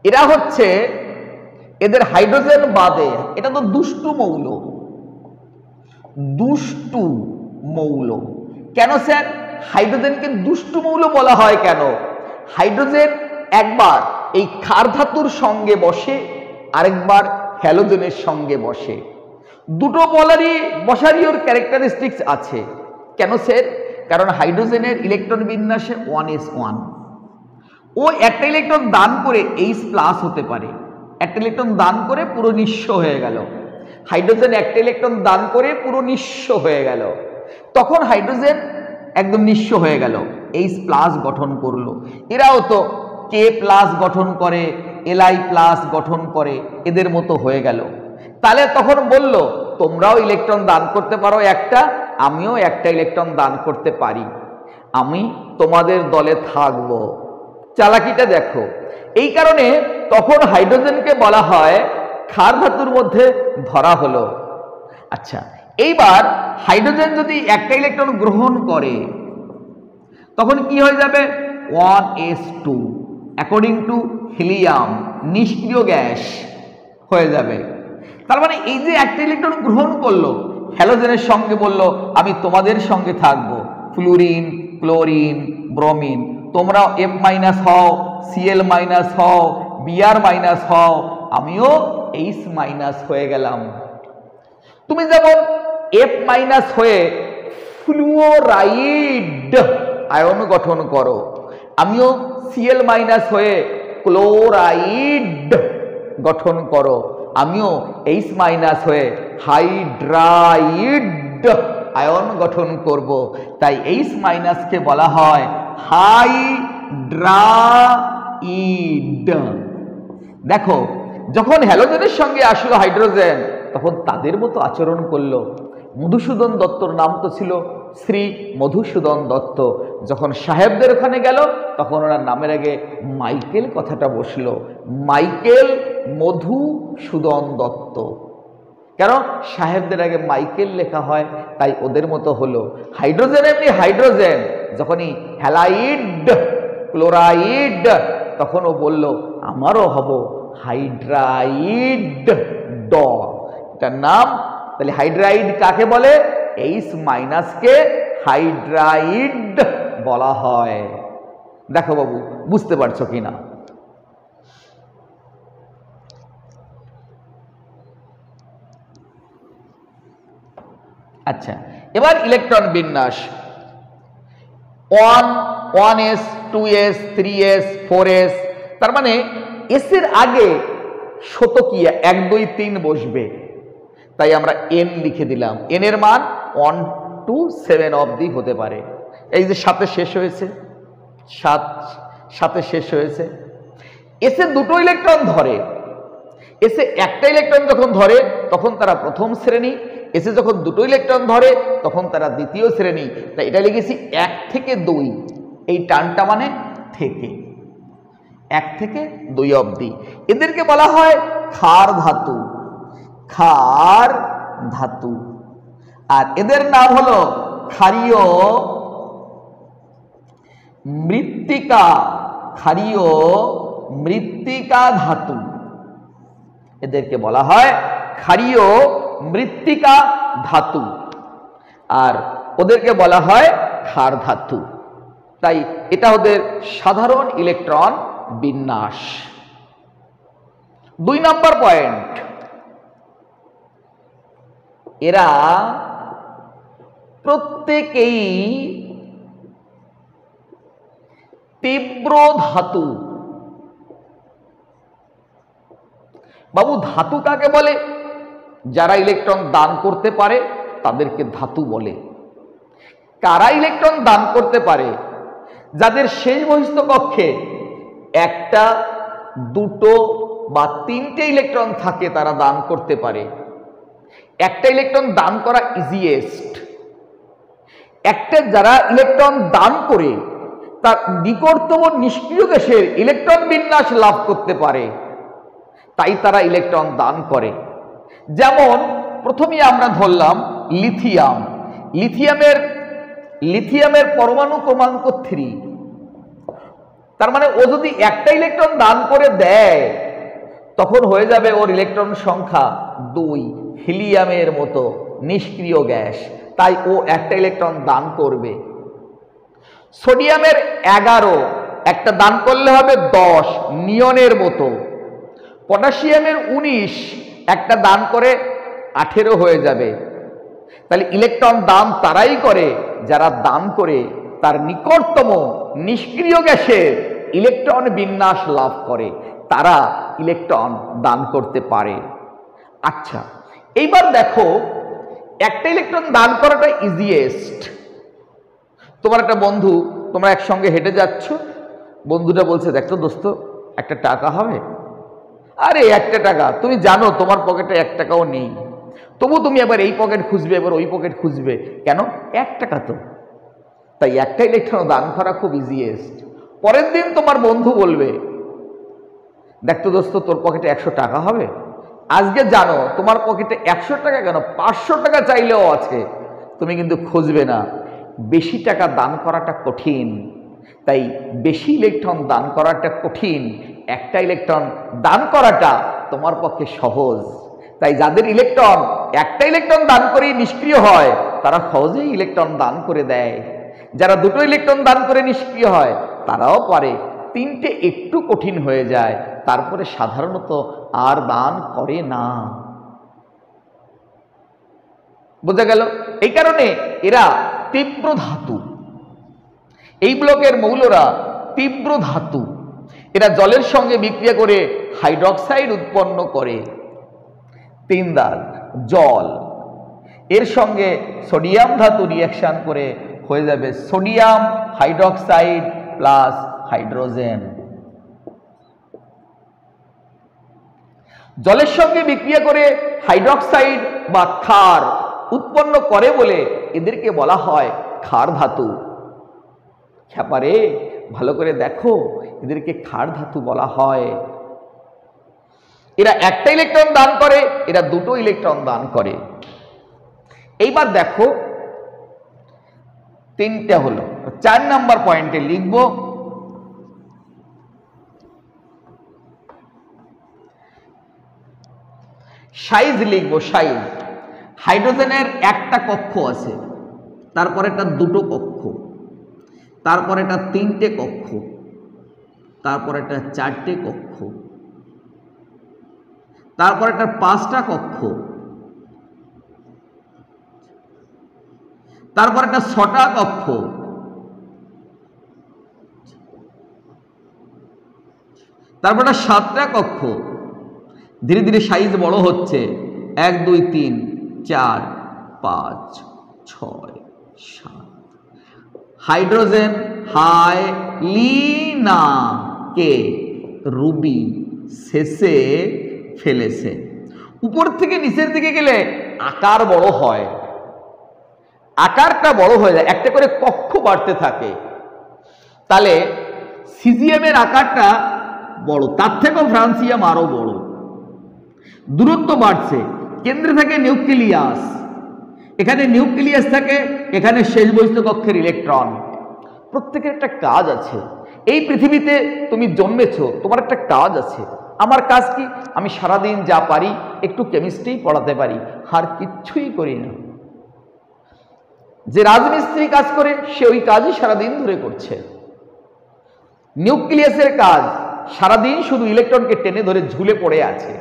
এরা হচ্ছে এদের হাইড্রোজেন বাদে, এটা তো দুষ্টু মৌল। দুষ্টু মৌল কেন স্যার? হাইড্রোজেনকে দুষ্টু মৌল বলা হয় কেন? হাইড্রোজেন একবার এই ক্ষার ধাতুর সঙ্গে বসে, আরেকবার হ্যালোজেনের সঙ্গে বসে। দুটো বলারই বসারই ওর ক্যারেক্টারিস্টিক্স আছে। কেন স্যার? কারণ হাইড্রোজেনের ইলেকট্রন বিন্যাসে 1s1। ও একটা ইলেকট্রন দান করে H+ হতে পারে, একটা ইলেকট্রন দান করে পুরো নিঃস্ব হয়ে গেল। হাইড্রোজেন একটা ইলেকট্রন দান করে পুরো নিঃস্ব হয়ে গেল, তখন হাইড্রোজেন একদম নিঃস্ব হয়ে গেল, H+ গঠন করলো। এরাও তো K+ গঠন করে, Li+ গঠন করে, এদের মতো হয়ে গেল। তাহলে তখন বলল তোমরাও ইলেকট্রন দান করতে পারো একটা, আমিও একটা ইলেকট্রন দান করতে পারি, আমি তোমাদের দলে থাকবো। চালাকিটা দেখো। এই কারণে তখন হাইড্রোজেনকে বলা হয় ক্ষার ধাতুর মধ্যে ধরা হলো। আচ্ছা, এইবার হাইড্রোজেন যদি একটা ইলেকট্রন গ্রহণ করে তখন কি হয়ে যাবে? 1s2 অ্যাকর্ডিং টু হিলিয়াম, নিষ্ক্রিয় গ্যাস হয়ে যাবে। তার মানে এই যে একটা ইলেকট্রন গ্রহণ করলো, হ্যালোজেনের সঙ্গে বলল আমি তোমাদের সঙ্গে থাকবো, ফ্লুরিন, ক্লোরিন, ব্রোমিন, তোমরাও F- হও, Cl- হও, Br- হও, আমিও H- হয়ে গেলাম। তুমি যেমন F- হয়ে ফ্লুওরাইড আয়ন গঠন করো, আমিও Cl- হয়ে ক্লোরাইড গঠন করো, আমিও H- হয়ে হাইড্রাইড আয়ন গঠন করব। তাই H- কে বলা হয় হাইড্রাইড। দেখো, যখন হ্যালোজেনের সঙ্গে আসলো হাইড্রোজেন, তখন তাদের মতো আচরণ করলো। মধুসূদন দত্তর নাম তো ছিল শ্রী মধুসূদন দত্ত। যখন সাহেবদের ওখানে গেল, তখন ওনার নামের আগে মাইকেল কথাটা বসলো, মাইকেল মধুসূদন দত্ত। কারণ সাহেবদের আগে মাইকেল লেখা হয়, তাই ওদের মতো হলো। হাইড্রোজেন এমনি হাইড্রোজেন, যখনই হ্যালাইড, ক্লোরাইড, তখন ও বলল আমারও হব হাইড্রাইড ড, এটার নাম। তাহলে হাইড্রাইড কাকে বলে? H- কে হাইড্রাইড বলা হয়। দেখো বাবু, বুঝতে পারছো কিনা? আচ্ছা, এবার ইলেকট্রন বিন্যাস 1, 1s, 2s, 3s, 4s। তার মানে এস এর আগে শতকীয়া 1, 2, 3 বসবে, তাই আমরা n লিখে দিলাম। n এর মান 1 to 7 অবধি হতে পারে। এই যে 7-এ শেষ হয়েছে, 7 শেষ হয়েছে। এসে দুটো ইলেকট্রন ধরে, এসে একটা ইলেকট্রন যখন ধরে তখন তারা প্রথম শ্রেণী, এসে যখন দুটো ইলেকট্রন ধরে তখন তারা দ্বিতীয় শ্রেণী। তাই এটা লিখেছি 1 থেকে 2, এই টানটা মানে থেকে, 1 থেকে 2 অবধি। এদেরকে বলা হয় ক্ষার ধাতু, ক্ষার ধাতু। আর এদের নাম হলো ক্ষারীয় মৃত্তিকা, ক্ষারীয় মৃত্তিকা ধাতু, এদেরকে বলা হয় ক্ষারীয় মৃত্তিকা ধাতু, আর ওদেরকে বলা হয় ক্ষার ধাতু। তাই এটা ওদের সাধারণ ইলেকট্রন বিন্যাস। 2 নম্বর পয়েন্ট, এরা প্রত্যেকেই তীব্র ধাতু। বাবু ধাতু কাকে বলে? যারা ইলেকট্রন দান করতে পারে তাদেরকে ধাতু বলে। কারা ইলেকট্রন দান করতে পারে? যাদের শেষ বহিস্থ কক্ষে 1টা 2টো বা 3টে ইলেকট্রন থাকে তারা দান করতে পারে। 1টা ইলেকট্রন দান করা ইজিয়েস্ট। একটা যারা ইলেকট্রন দান করে তার নিকটতম নিষ্ক্রিয় গ্যাসের ইলেকট্রন বিন্যাস লাভ করতে পারে, তাই তারা ইলেকট্রন দান করে। যেমন প্রথমেই আমরা ধরলাম লিথিয়াম। লিথিয়ামের পরমাণু ক্রমাঙ্ক 3। তার মানে ও যদি 1টা ইলেকট্রন দান করে দেয় তখন হয়ে যাবে ওর ইলেকট্রন সংখ্যা 2, হিলিয়ামের মতো নিষ্ক্রিয় গ্যাস, তাই ও 1টা ইলেকট্রন দান করবে। সোডিয়ামের 11, একটা দান করলে হবে 10, নিয়নের মতো। পটাশিয়ামের 19, একটা দান করে 18 হয়ে যাবে। তাহলে ইলেকট্রন দান তারাই করে যারা দান করে তার নিকটতম নিষ্ক্রিয় গ্যাসের ইলেকট্রন বিন্যাস লাভ করে, তারা ইলেকট্রন দান করতে পারে। আচ্ছা, এইবার দেখো, একটা ইলেকট্রন দান করাটা ইজিয়েস্ট। তোমার একটা বন্ধু, তোমরা একসঙ্গে হেঁটে যাচ্ছ, বন্ধুটা বলছে দেখো দোস্ত একটা টাকা হবে। আরে 1টা টাকা, তুমি জানো তোমার পকেটে 1 টাকাও নেই, তবু তুমি এবার এই পকেট খুঁজবে, এবার ওই পকেট খুঁজবে, কেন? 1 টাকা তো। তাই 1টা ইলেকট্রন দান করা খুব ইজিয়েস্ট। পরের দিন তোমার বন্ধু বলবে দেখতো দোস্ত তোর পকেটে 100 টাকা হবে। আজকে জানো তোমার পকেটে 100 টাকা কেন 500 টাকা চাইলেও আছে, তুমি কিন্তু খুঁজবে না। বেশি টাকা দান করাটা কঠিন, তাই বেশি ইলেকট্রন দান করাটা কঠিন, 1টা ইলেকট্রন দান করাটা তোমার পক্ষে সহজ। তাই যাদের ইলেকট্রন 1টা ইলেকট্রন দান করেই নিষ্ক্রিয় হয় তারা সহজেই ইলেকট্রন দান করে দেয়। যারা 2টো ইলেকট্রন দান করে নিষ্ক্রিয় হয় তারাও পারে, 3টে একটু কঠিন হয়ে যায়, তারপরে সাধারণত আর দান করে না। বোঝা গেল? এই কারণে এরা তীব্র ধাতু। এই ব্লকের মৌলরা তীব্র ধাতু। এরা জলের সঙ্গে বিক্রিয়া করে হাইড্রক্সাইড উৎপন্ন করে। 3 দাগ জল, এর সঙ্গে সোডিয়াম ধাতু রিঅ্যাকশন করে হয়ে যাবে সোডিয়াম হাইড্রক্সাইড প্লাস হাইড্রোজেন। জলের সঙ্গে বিক্রিয়া করে হাইড্রক্সাইড বা ক্ষার উৎপন্ন করে বলে এদেরকে বলা হয় ক্ষার ধাতু। খ্যাপারে ভালো করে দেখো, এদেরকে ক্ষার ধাতু বলা হয়। এরা 1টা ইলেকট্রন দান করে, এরা 2টো ইলেকট্রন দান করে। এইবার দেখো 3টে হলো। 4 নম্বর পয়েন্টে লিখব সাইজ, লিখব সাইজ। হাইড্রোজেনের 1টা কক্ষ আছে, তারপর এটা 2টো কক্ষ, তারপর এটা 3টে কক্ষ, তারপর এটা 4টে কক্ষ, তারপর এটা 5টা কক্ষ, তারপর এটা 6টা কক্ষ, তারপর এটা 7টা কক্ষ। ধীরে ধীরে সাইজ বড় হচ্ছে। 1 2 3 4 5 6 7। হাইড্রোজেন হাইলিনা কে রুবি শেষে ফেলেছে। উপর থেকে নিচের দিকে গেলে আকার বড় হয়, আকারটা বড় হয়ে যায়, একটা করে কক্ষ বাড়তে থাকে। তাহলে সিজিএমের আকারটা বড়, তার থেকেও ফ্রান্সিয়াম আরো বড়। দূরত্ব বাড়ছে, কেন্দ্রে থাকে নিউক্লিয়াস, এখানে নিউক্লিয়াস থাকে, এখানে শেষ বহিস্থ কক্ষের ইলেকট্রন। প্রত্যেকের একটা কাজ আছে। এই পৃথিবীতে তুমি জন্মেছো, তোমার একটা কাজ আছে। আমার কাজ কি? আমি সারাদিন যা পারি একটু কেমিস্ট্রি পড়াতে পারি, আর কিচ্ছুই করি না। যে রাজমিস্ত্রি কাজ করে সে ওই কাজই সারাদিন ধরে করছে। নিউক্লিয়াসের কাজ সারাদিন শুধু ইলেকট্রনকে টেনে ধরে ঝুলে পড়ে আছে।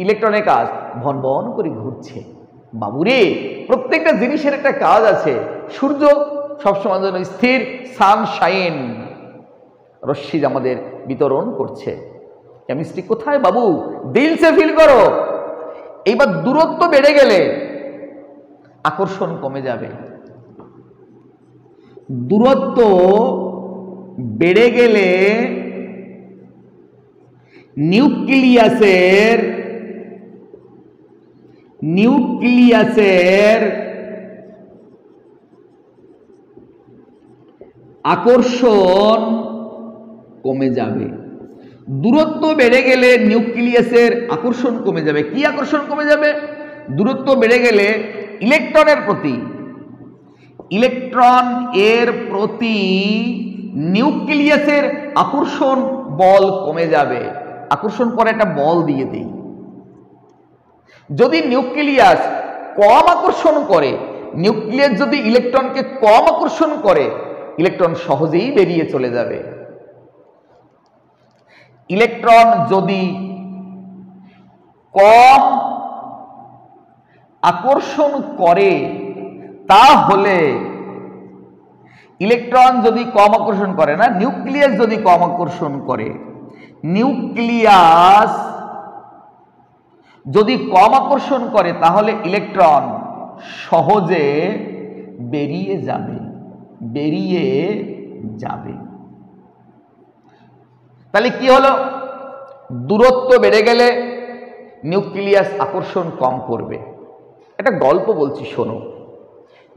ইলেকট্রনের কাজ ভন ভন করে ঘুরছে। বাবুরে, প্রত্যেকটা জিনিসের একটা কাজ আছে। সূর্য সবসময় যেন স্থির, সানশাইন, রশ্মি আমাদের বিতরণ করছে। কেমিস্ট্রি কোথায় বাবু? দিল সে ফিল করো। এইবার দূরত্ব বেড়ে গেলে আকর্ষণ কমে যাবে। দূরত্ব বেড়ে গেলে নিউক্লিয়াসের আকর্ষণ কমে যাবে। দূরত্ব বেড়ে গেলে নিউক্লিয়াসের আকর্ষণ কমে যাবে। কি আকর্ষণ কমে যাবে? দূরত্ব বেড়ে গেলে ইলেকট্রন এর প্রতি নিউক্লিয়াসের আকর্ষণ বল কমে যাবে। আকর্ষণ করে একটা বল দিয়ে দেই। যদি নিউক্লিয়াস কম আকর্ষণ করে, নিউক্লিয়াস যদি ইলেকট্রনকে কম আকর্ষণ করে, ইলেকট্রন সহজেই বেরিয়ে চলে যাবে। ইলেকট্রন যদি কম আকর্ষণ করে, তাহলে ইলেকট্রন যদি কম আকর্ষণ করে না, নিউক্লিয়াস যদি কম আকর্ষণ করে, নিউক্লিয়াস যদি কম আকর্ষণ করে, তাহলে ইলেকট্রন সহজে বেরিয়ে যাবে। তাহলে কি হলো? দূরত্ব বেড়ে গেলে নিউক্লিয়াস আকর্ষণ কম করবে। একটা গল্প বলছি, শোনো।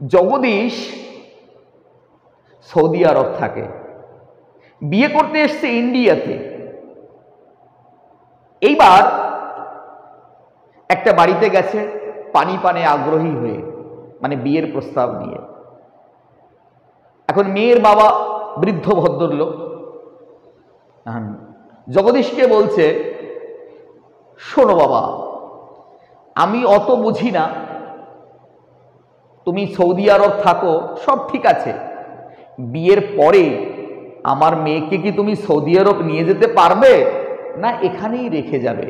জগদীশ সৌদি আরব থাকে, বিয়ে করতে এসছে ইন্ডিয়াতে। এইবার একটা বাড়িতে গেছে পানি পানে আগ্রহী হয়ে, মানে বিয়ের প্রস্তাব নিয়ে। এখন মেয়ের বাবা বৃদ্ধ ভদ্রলোক জগদীশকে বলছে, শোনো বাবা, আমি অত বুঝি না, তুমি সৌদি আরব থাকো, সব ঠিক আছে, বিয়ের পরে আমার মেয়েকে কি তুমি সৌদি আরব নিয়ে যেতে পারবে, না এখানেই রেখে যাবে?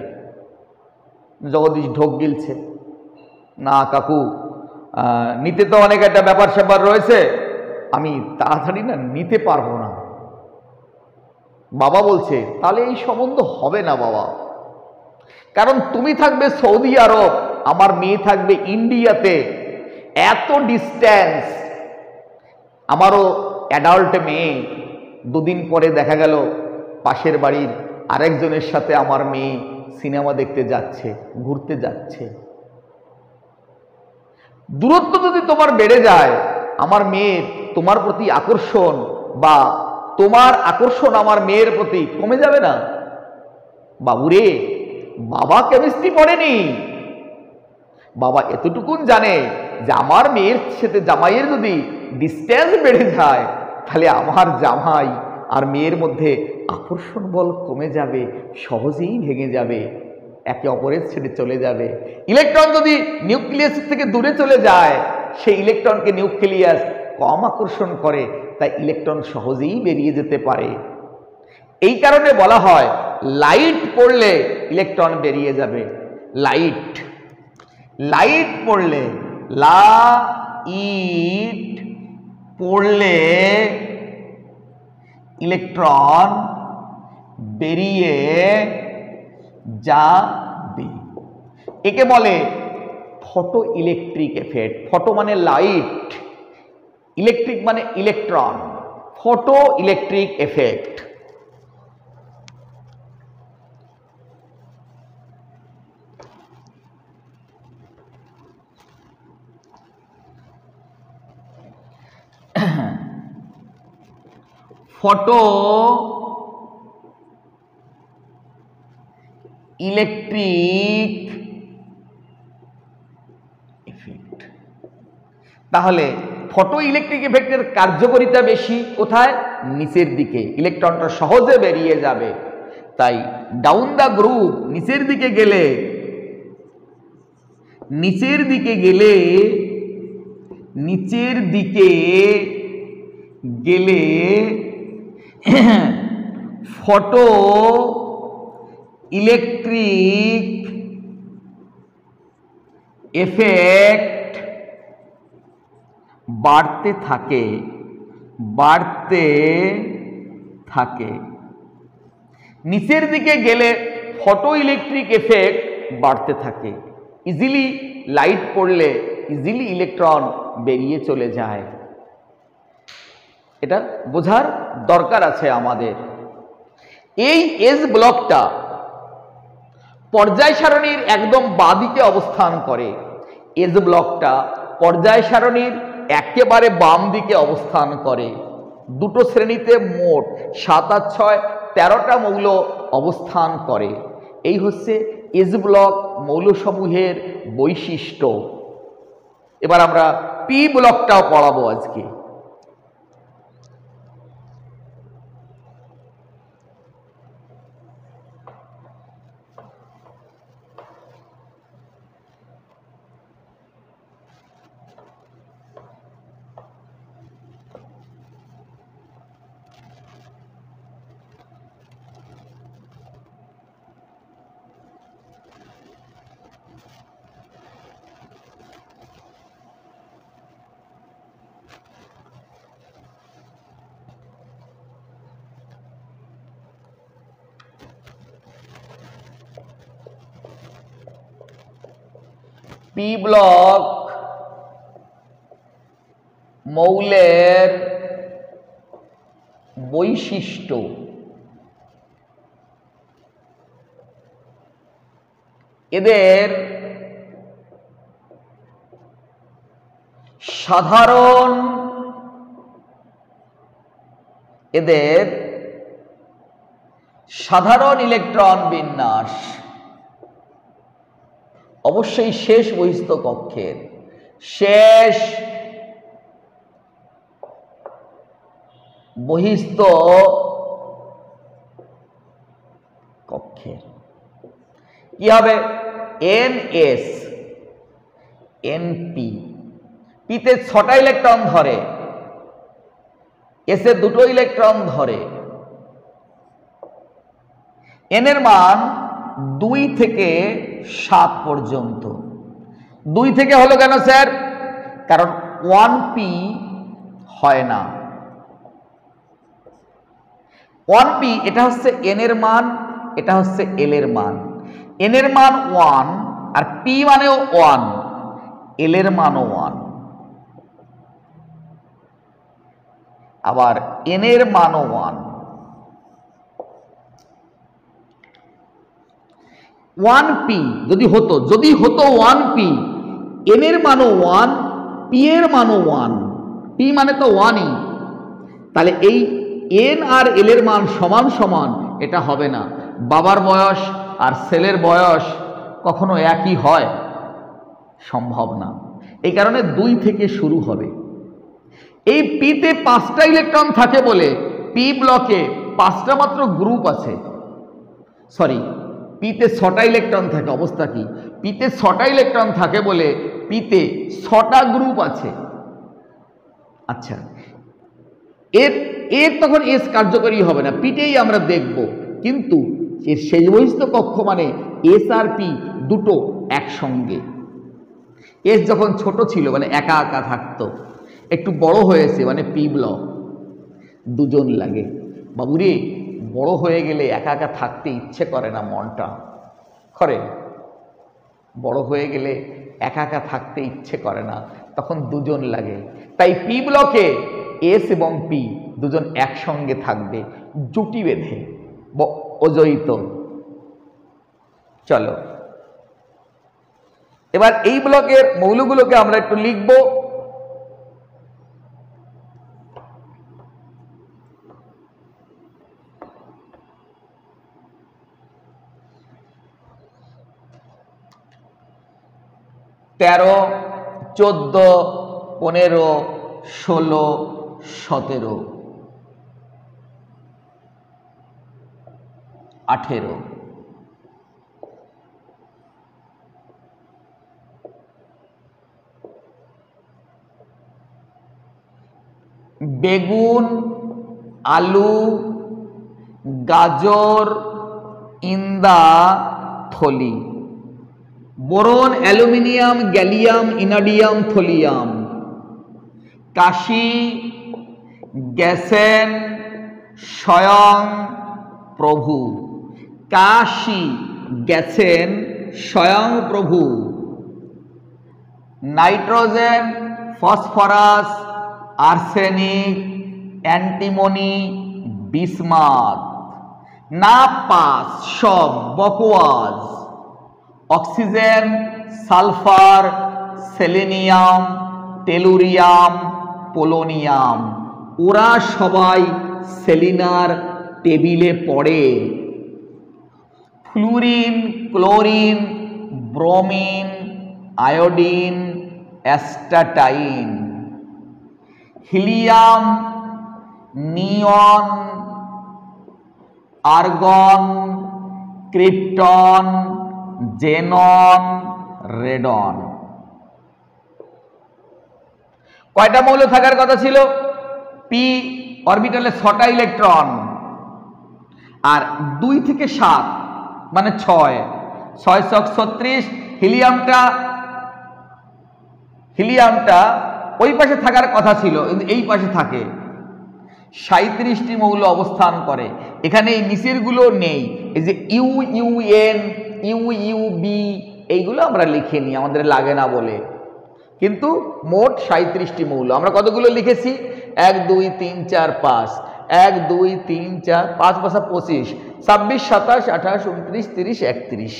জগদীশ ঢোক গিলছে, না কাকু, নিতে তো অনেক একটা ব্যাপার স্যাপার রয়েছে, আমি তাড়াতাড়ি না নিতে পারবো না। বাবা বলছে, তাহলে এই সম্বন্ধ হবে না বাবা, কারণ তুমি থাকবে সৌদি আরব, আমার মেয়ে থাকবে ইন্ডিয়াতে, এত ডিস্টেন্স। আমারও অ্যাডাল্ট মেয়ে, দুদিন পরে দেখা গেল পাশের বাড়ির আরেকজনের সাথে আমার মেয়ে সিনেমা দেখতে যাচ্ছে, ঘুরতে যাচ্ছে। দূরত্ব যদি তোমার বেড়ে যায়, আমার মেয়ের তোমার প্রতি আকর্ষণ বা তোমার আকর্ষণ আমার মেয়ের প্রতি কমে যাবে না? বাবুরে, বাবা কেমিস্ট্রি পড়েনি, বাবা এতটুকুন জানে যে আমার মেয়ের সাথে জামাইয়ের যদি ডিস্টেন্স বেড়ে যায়, তাহলে আমার জামাই আর মেয়ের মধ্যে আকর্ষণ বল কমে যাবে, সহজেই ভেঙে যাবে, একে অপরের ছেড়ে চলে যাবে। ইলেকট্রন যদি নিউক্লিয়াস থেকে দূরে চলে যায়, সেই ইলেকট্রনকে নিউক্লিয়াস কম আকর্ষণ করে, তাই ইলেকট্রন সহজেই বেরিয়ে যেতে পারে। এই কারণে বলা হয় লাইট পড়লে ইলেকট্রন বেরিয়ে যাবে। লাইট পড়লে, লাইট পড়লে ইলেকট্রন বেরিয়ে যাবে। একে বলে ফটো ইলেকট্রিক এফেক্ট। ফটো মানে লাইট, ইলেকট্রিক মানে electron, photo electric effect. Photo electric effect. তাহলে ফটো ইলেকট্রিক ইফেক্টের কার্যকারিতা বেশি কোথায়? নিচের দিকে, ইলেকট্রনটা সহজে বেরিয়ে যাবে। তাই ডাউন দ্য গ্রুপ, নিচের দিকে গেলে ফটো ইলেকট্রিক এফেক্ট বাড়তে থাকে। নিচের দিকে গেলে ফটো ইলেকট্রিক এফেক্ট বাড়তে থাকে। ইজিলি লাইট পড়লে ইজিলি ইলেকট্রন বেরিয়ে চলে যায়। এটা বোঝার দরকার আছে আমাদের। এই এস ব্লকটা পর্যায় সারণীর একদম বাঁদিকে অবস্থান করে। এস ব্লকটা পর্যায় সারণীর একেবারে বাম দিকে অবস্থান করে। দুটো শ্রেণীতে মোট 7 আর 6 13টা মৌল অবস্থান করে। এই হচ্ছে এস ব্লক মৌলসমূহের বৈশিষ্ট্য। এবার আমরা পি ব্লকটাও পড়াবো আজকে। পি ব্লক মৌলের বৈশিষ্ট্য। এদের সাধারণ ইলেকট্রন বিন্যাস অবশ্যই শেষ বহিস্থ কক্ষের, শেষ বহিস্থ কক্ষের কি হবে? NS NP। পিতে 6টা ইলেকট্রন ধরে, এসে 2টো ইলেকট্রন ধরে। এন এর মান 2 থেকে 7 পর্যন্ত। 2 থেকে হলো কেন স্যার? কারণ 1p হয় না। 1p এটা হচ্ছে n এর মান, এটা হচ্ছে l এর মান। n এর মান 1 আর p মানেও 1, l এর মানও 1। আবার n এর মানও 1। 1p যদি হতো 1p, n এর মানও 1, p এর মানও 1, p মানে তো 1ই, তাহলে এই n আর l এর মান সমান সমান এটা হবে না। বাবার বয়স আর সেলের বয়স কখনো একই হয়? সম্ভব না। এই কারণে 2 থেকে শুরু হবে। এই পিতে 5টা ইলেকট্রন থাকে বলে পি ব্লকে 5টা মাত্র গ্রুপ আছে। সরি, পিতে 6টা ইলেকট্রন থাকে। অবস্থা কি? পিতে 6টা ইলেকট্রন থাকে বলে পিতে 6টা গ্রুপ আছে। আচ্ছা, এর তখন এস কার্যকরী হবে না, পিতেই আমরা দেখব। কিন্তু এর শেষ বহিস্থ কক্ষ মানে এস আর পি দুটো একসঙ্গে। এস যখন ছোট ছিল মানে একা একা থাকতো, একটু বড় হয়েছে মানে পি ব্লক, দুজন লাগে। বাবুরে, বড় হয়ে গেলে একা একা থাকতে ইচ্ছে করে না, মনটা করে। বড় হয়ে গেলে একা একা থাকতে ইচ্ছে করে না, তখন দুজন লাগে। তাই পি ব্লকে এস এবং পি দুজন একসঙ্গে থাকবে, জুটি বেঁধে, অজয়িত। চলো এবার এই ব্লকের মৌলগুলোকে আমরা একটু লিখব। তেরো, 14, 15, 16, 17, 18। বেগুন, আলু, গাজর ইন দা থলি। Boron, aluminium, gallium, indium, thallium. কাশি গেছেন স্বয়ং প্রভু। কাশি গেছেন স্বয়ং প্রভু। Nitrogen, phosphorus, arsenic, antimony, bismuth. না পাস, সব বকওয়াজ। Oxygen, sulphur, selenium, tellurium, polonium. ওরা সবাই সেলিনার টেবিলে পড়ে। Fluorine, chlorine, bromine, iodine, astatine. Helium, neon, argon, krypton, xenon, radon. কয়টা মৌল থাকার কথা ছিল? পি অরবিটালে 6টা ইলেকট্রন, আর 2 থেকে 7 মানে 6, 6 ছক 36। হিলিয়ামটা ওই পাশে থাকার কথা ছিল, কিন্তু এই পাশে থাকে। 37টি মৌল অবস্থান করে এখানে। এই নিচের গুলো নেই। এই যে ইউইউএন, ইউইউবি, এইগুলো আমরা লিখে নিই, আমাদের লাগে না বলে। কিন্তু মোট 37টি মৌল। আমরা কতগুলো লিখেছি? 1, 2, 3, 4, 5। 1, 2, 3, 4, 5 × 25, 26, 27, 28, 29, 30, 31।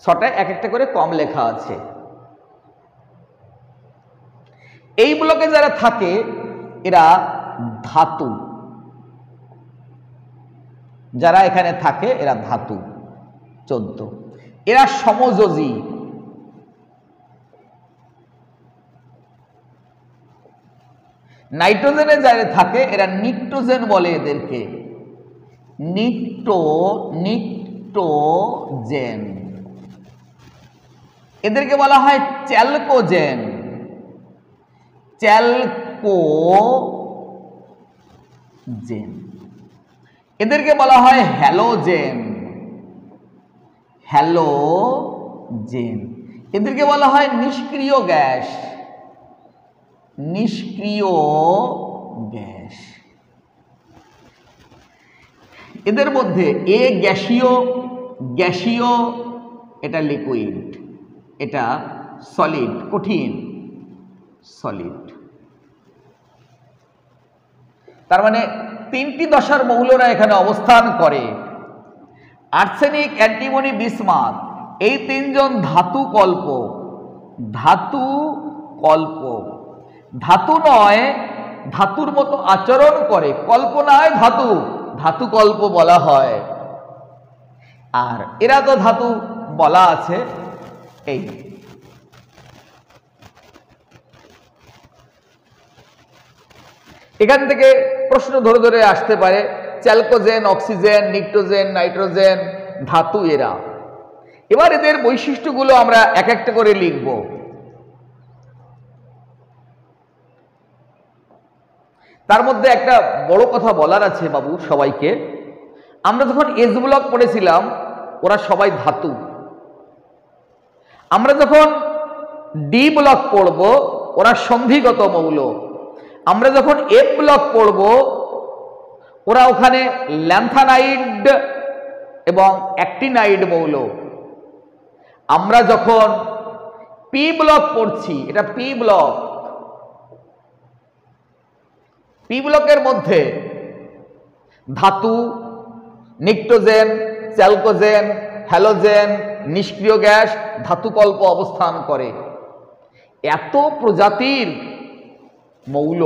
6টায় এক একটা করে কম লেখা আছে। এই ব্লকে যারা থাকে এরা ধাতু। যারা এখানে থাকে এরা ধাতু। 14। এরা সমযোজী। নাইট্রোজেনে যারা থাকে এরা নিক্টোজেন বলে এদেরকে। নিক্টোজেন। এদেরকে বলা হয় চ্যালকোজেন। চ্যালকোজেন। এদেরকে বলা হয় হ্যালোজেন। হ্যালোজেন। এদেরকে বলা হয় নিষ্ক্রিয় গ্যাস। নিষ্ক্রিয় গ্যাস। এদের মধ্যে এ গ্যাসীয়, গ্যাসীয় এটা লিকুইড, এটা সলিড, কঠিন, সলিড। তার মানে 3টি দশার মৌলরা এখানে অবস্থান করে। আর্সেনিক, অ্যান্টিমনি, বিসমাথ, এই 3জন ধাতু কল্প। ধাতু কল্প। ধাতু নয়, ধাতুর মতো আচরণ করে, কল্পনায় ধাতু, ধাতু কল্প বলা হয়। আর এরা তো ধাতু বলা আছে। এই এখান থেকে প্রশ্ন ধরে ধরে আসতে পারে। চ্যালকোজেন, অক্সিজেন, নিক্টোজেন, নাইট্রোজেন ধাতু এরা। এবার এদের বৈশিষ্ট্যগুলো আমরা এক একটা করে লিখব। তার মধ্যে একটা বড় কথা বলার আছে বাবু সবাইকে। আমরা যখন এস ব্লক পড়েছিলাম ওরা সবাই ধাতু। আমরা যখন ডি ব্লক পড়ব ওরা সন্ধিগত মৌল। আমরা যখন এফ ব্লক পড়ব ওরা ওখানে ল্যান্থানাইড এবং অ্যাক্টিনাইড মৌল। আমরা যখন পি ব্লক পড়ছি, এটা পি ব্লক। পি ব্লকের মধ্যে ধাতু, নিক্টোজেন, চ্যালকোজেন, হ্যালোজেন, নিষ্ক্রিয় গ্যাস, ধাতুকল্প অবস্থান করে। এত প্রজাতির মৌল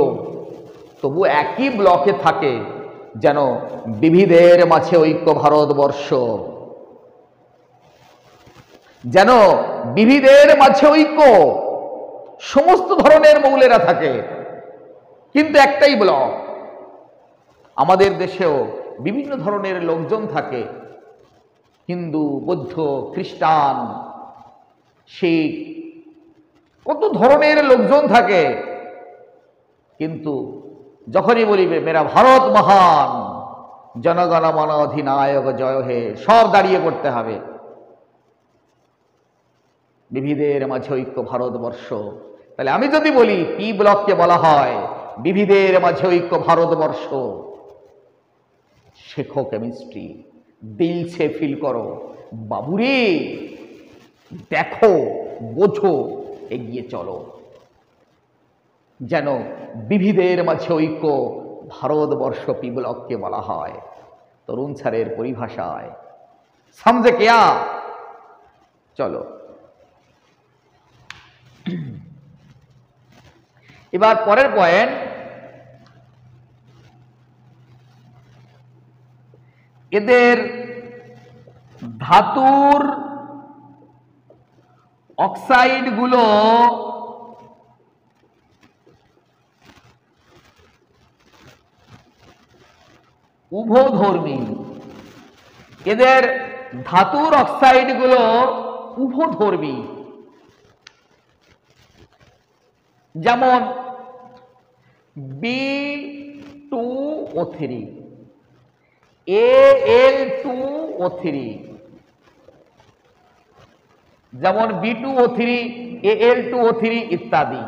তবু একই ব্লকে থাকে, যেন বিবিধের মাঝে ঐক্য ভারতবর্ষ। যেন বিবিধের মাঝে ঐক্য। সমস্ত ধরনের মৌলেরা থাকে, কিন্তু একটাই ব্লক। আমাদের দেশেও বিভিন্ন ধরনের লোকজন থাকে, হিন্দু, বৌদ্ধ, খ্রিস্টান, শিখ, কত ধরনের লোকজন থাকে, কিন্তু যখনই বলিবে মেরা ভারত মহান, জনগণ মন অধিনায়ক জয় হে, সব দাঁড়িয়ে পড়তে হবে। বিবিধের মাঝে ঐক্য ভারতবর্ষ। তাহলে আমি যদি বলি পি ব্লককে বলা হয় বিবিধের মাঝে ঐক্য ভারতবর্ষ, শেখো কেমিস্ট্রি, দিল সে ফিল করো, বাবুরে দেখো, বোঝো, এগিয়ে চলো, যেন বিবিধের মাঝে ঐক্য ভারতবর্ষ পি ব্লককে বলা হয় তরুণ স্যারের পরিভাষায়। সমঝে কেয়া? চলো এবার পরের পয়েন্ট, এদের ধাতুর অক্সাইড গুলো উভধর্মী। এদের ধাতুর অক্সাইড গুলো উভধর্মী। যেমন B2O3, Al2O3, যেমন B2O3, Al2O3 ইত্যাদি।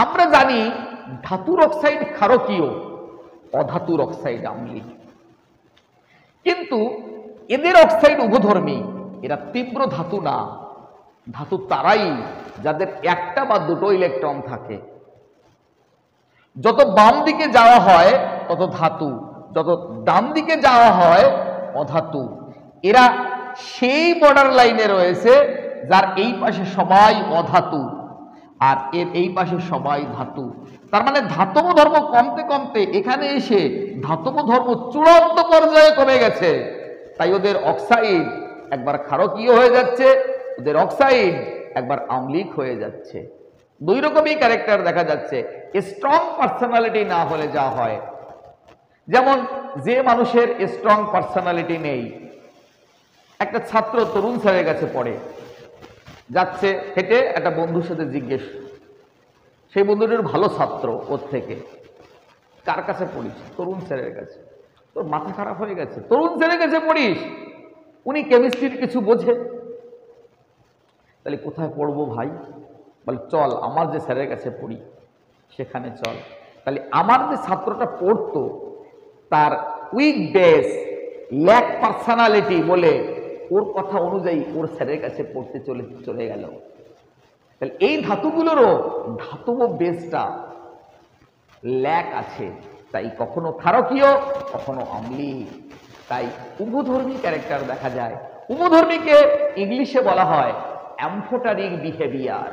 আমরা জানি ধাতুর অক্সাইড ক্ষারকীয়, অধাতুর অক্সাইড আম্লিক, কিন্তু এদের অক্সাইড উভধর্মী। এরা তীব্র ধাতু না, ধাতু তারাই যাদের একটা বা দুটো ইলেকট্রন থাকে। যত বাম দিকে যাওয়া হয় তত ধাতু, যত ডান দিকে যাওয়া হয় অধাতু। এরা সেই বর্ডার লাইনে রয়েছে যার এই পাশে সবাই অধাতু আর এর এই পাশে সবাই ধাতু। তার মানে ধাতব ধর্ম কমতে কমতে এখানে এসে ধাতব ধর্ম চূড়ান্ত পর্যায়ে কমে গেছে। তাই ওদের অক্সাইড একবার ক্ষারকীয় হয়ে যাচ্ছে, ওদের অক্সাইড একবার আম্লিক হয়ে যাচ্ছে। দুই রকমই ক্যারেক্টার দেখা যাচ্ছে। স্ট্রং পার্সোনালিটি না হলে যা হয়, যেমন যে মানুষের স্ট্রং পার্সোনালিটি নেই, একটা ছাত্র তরুণ স্যারের কাছে পড়ে, যাচ্ছে হেঁটে, একটা বন্ধুর সাথে জিজ্ঞেস, সেই বন্ধুটির ভালো ছাত্র, ওর থেকে, কার কাছে পড়িস? তরুণ স্যারের কাছে। তোর মাথা খারাপ হয়ে গেছে, তরুণ স্যারের কাছে পড়িস? উনি কেমিস্ট্রির কিছু বোঝে। তাহলে কোথায় পড়বো ভাই? বলে চল আমার যে স্যারের কাছে পড়ি সেখানে চল। তাহলে আমার যে ছাত্রটা পড়তো তার উইক বেস, ল্যাক পার্সোনালিটি বলে ওর কথা অনুযায়ী ওর স্যারের কাছে পড়তে চলে গেল। তাহলে এই ধাতুগুলোরও ধাতব বেসটা ল্যাক আছে, তাই কখনো ক্ষারকীয় কখনো আম্লিক। তাই উভধর্মী ক্যারেক্টার দেখা যায়। উভধর্মীকে ইংলিশে বলা হয় অ্যাম্ফোটারিক বিহেভিয়ার।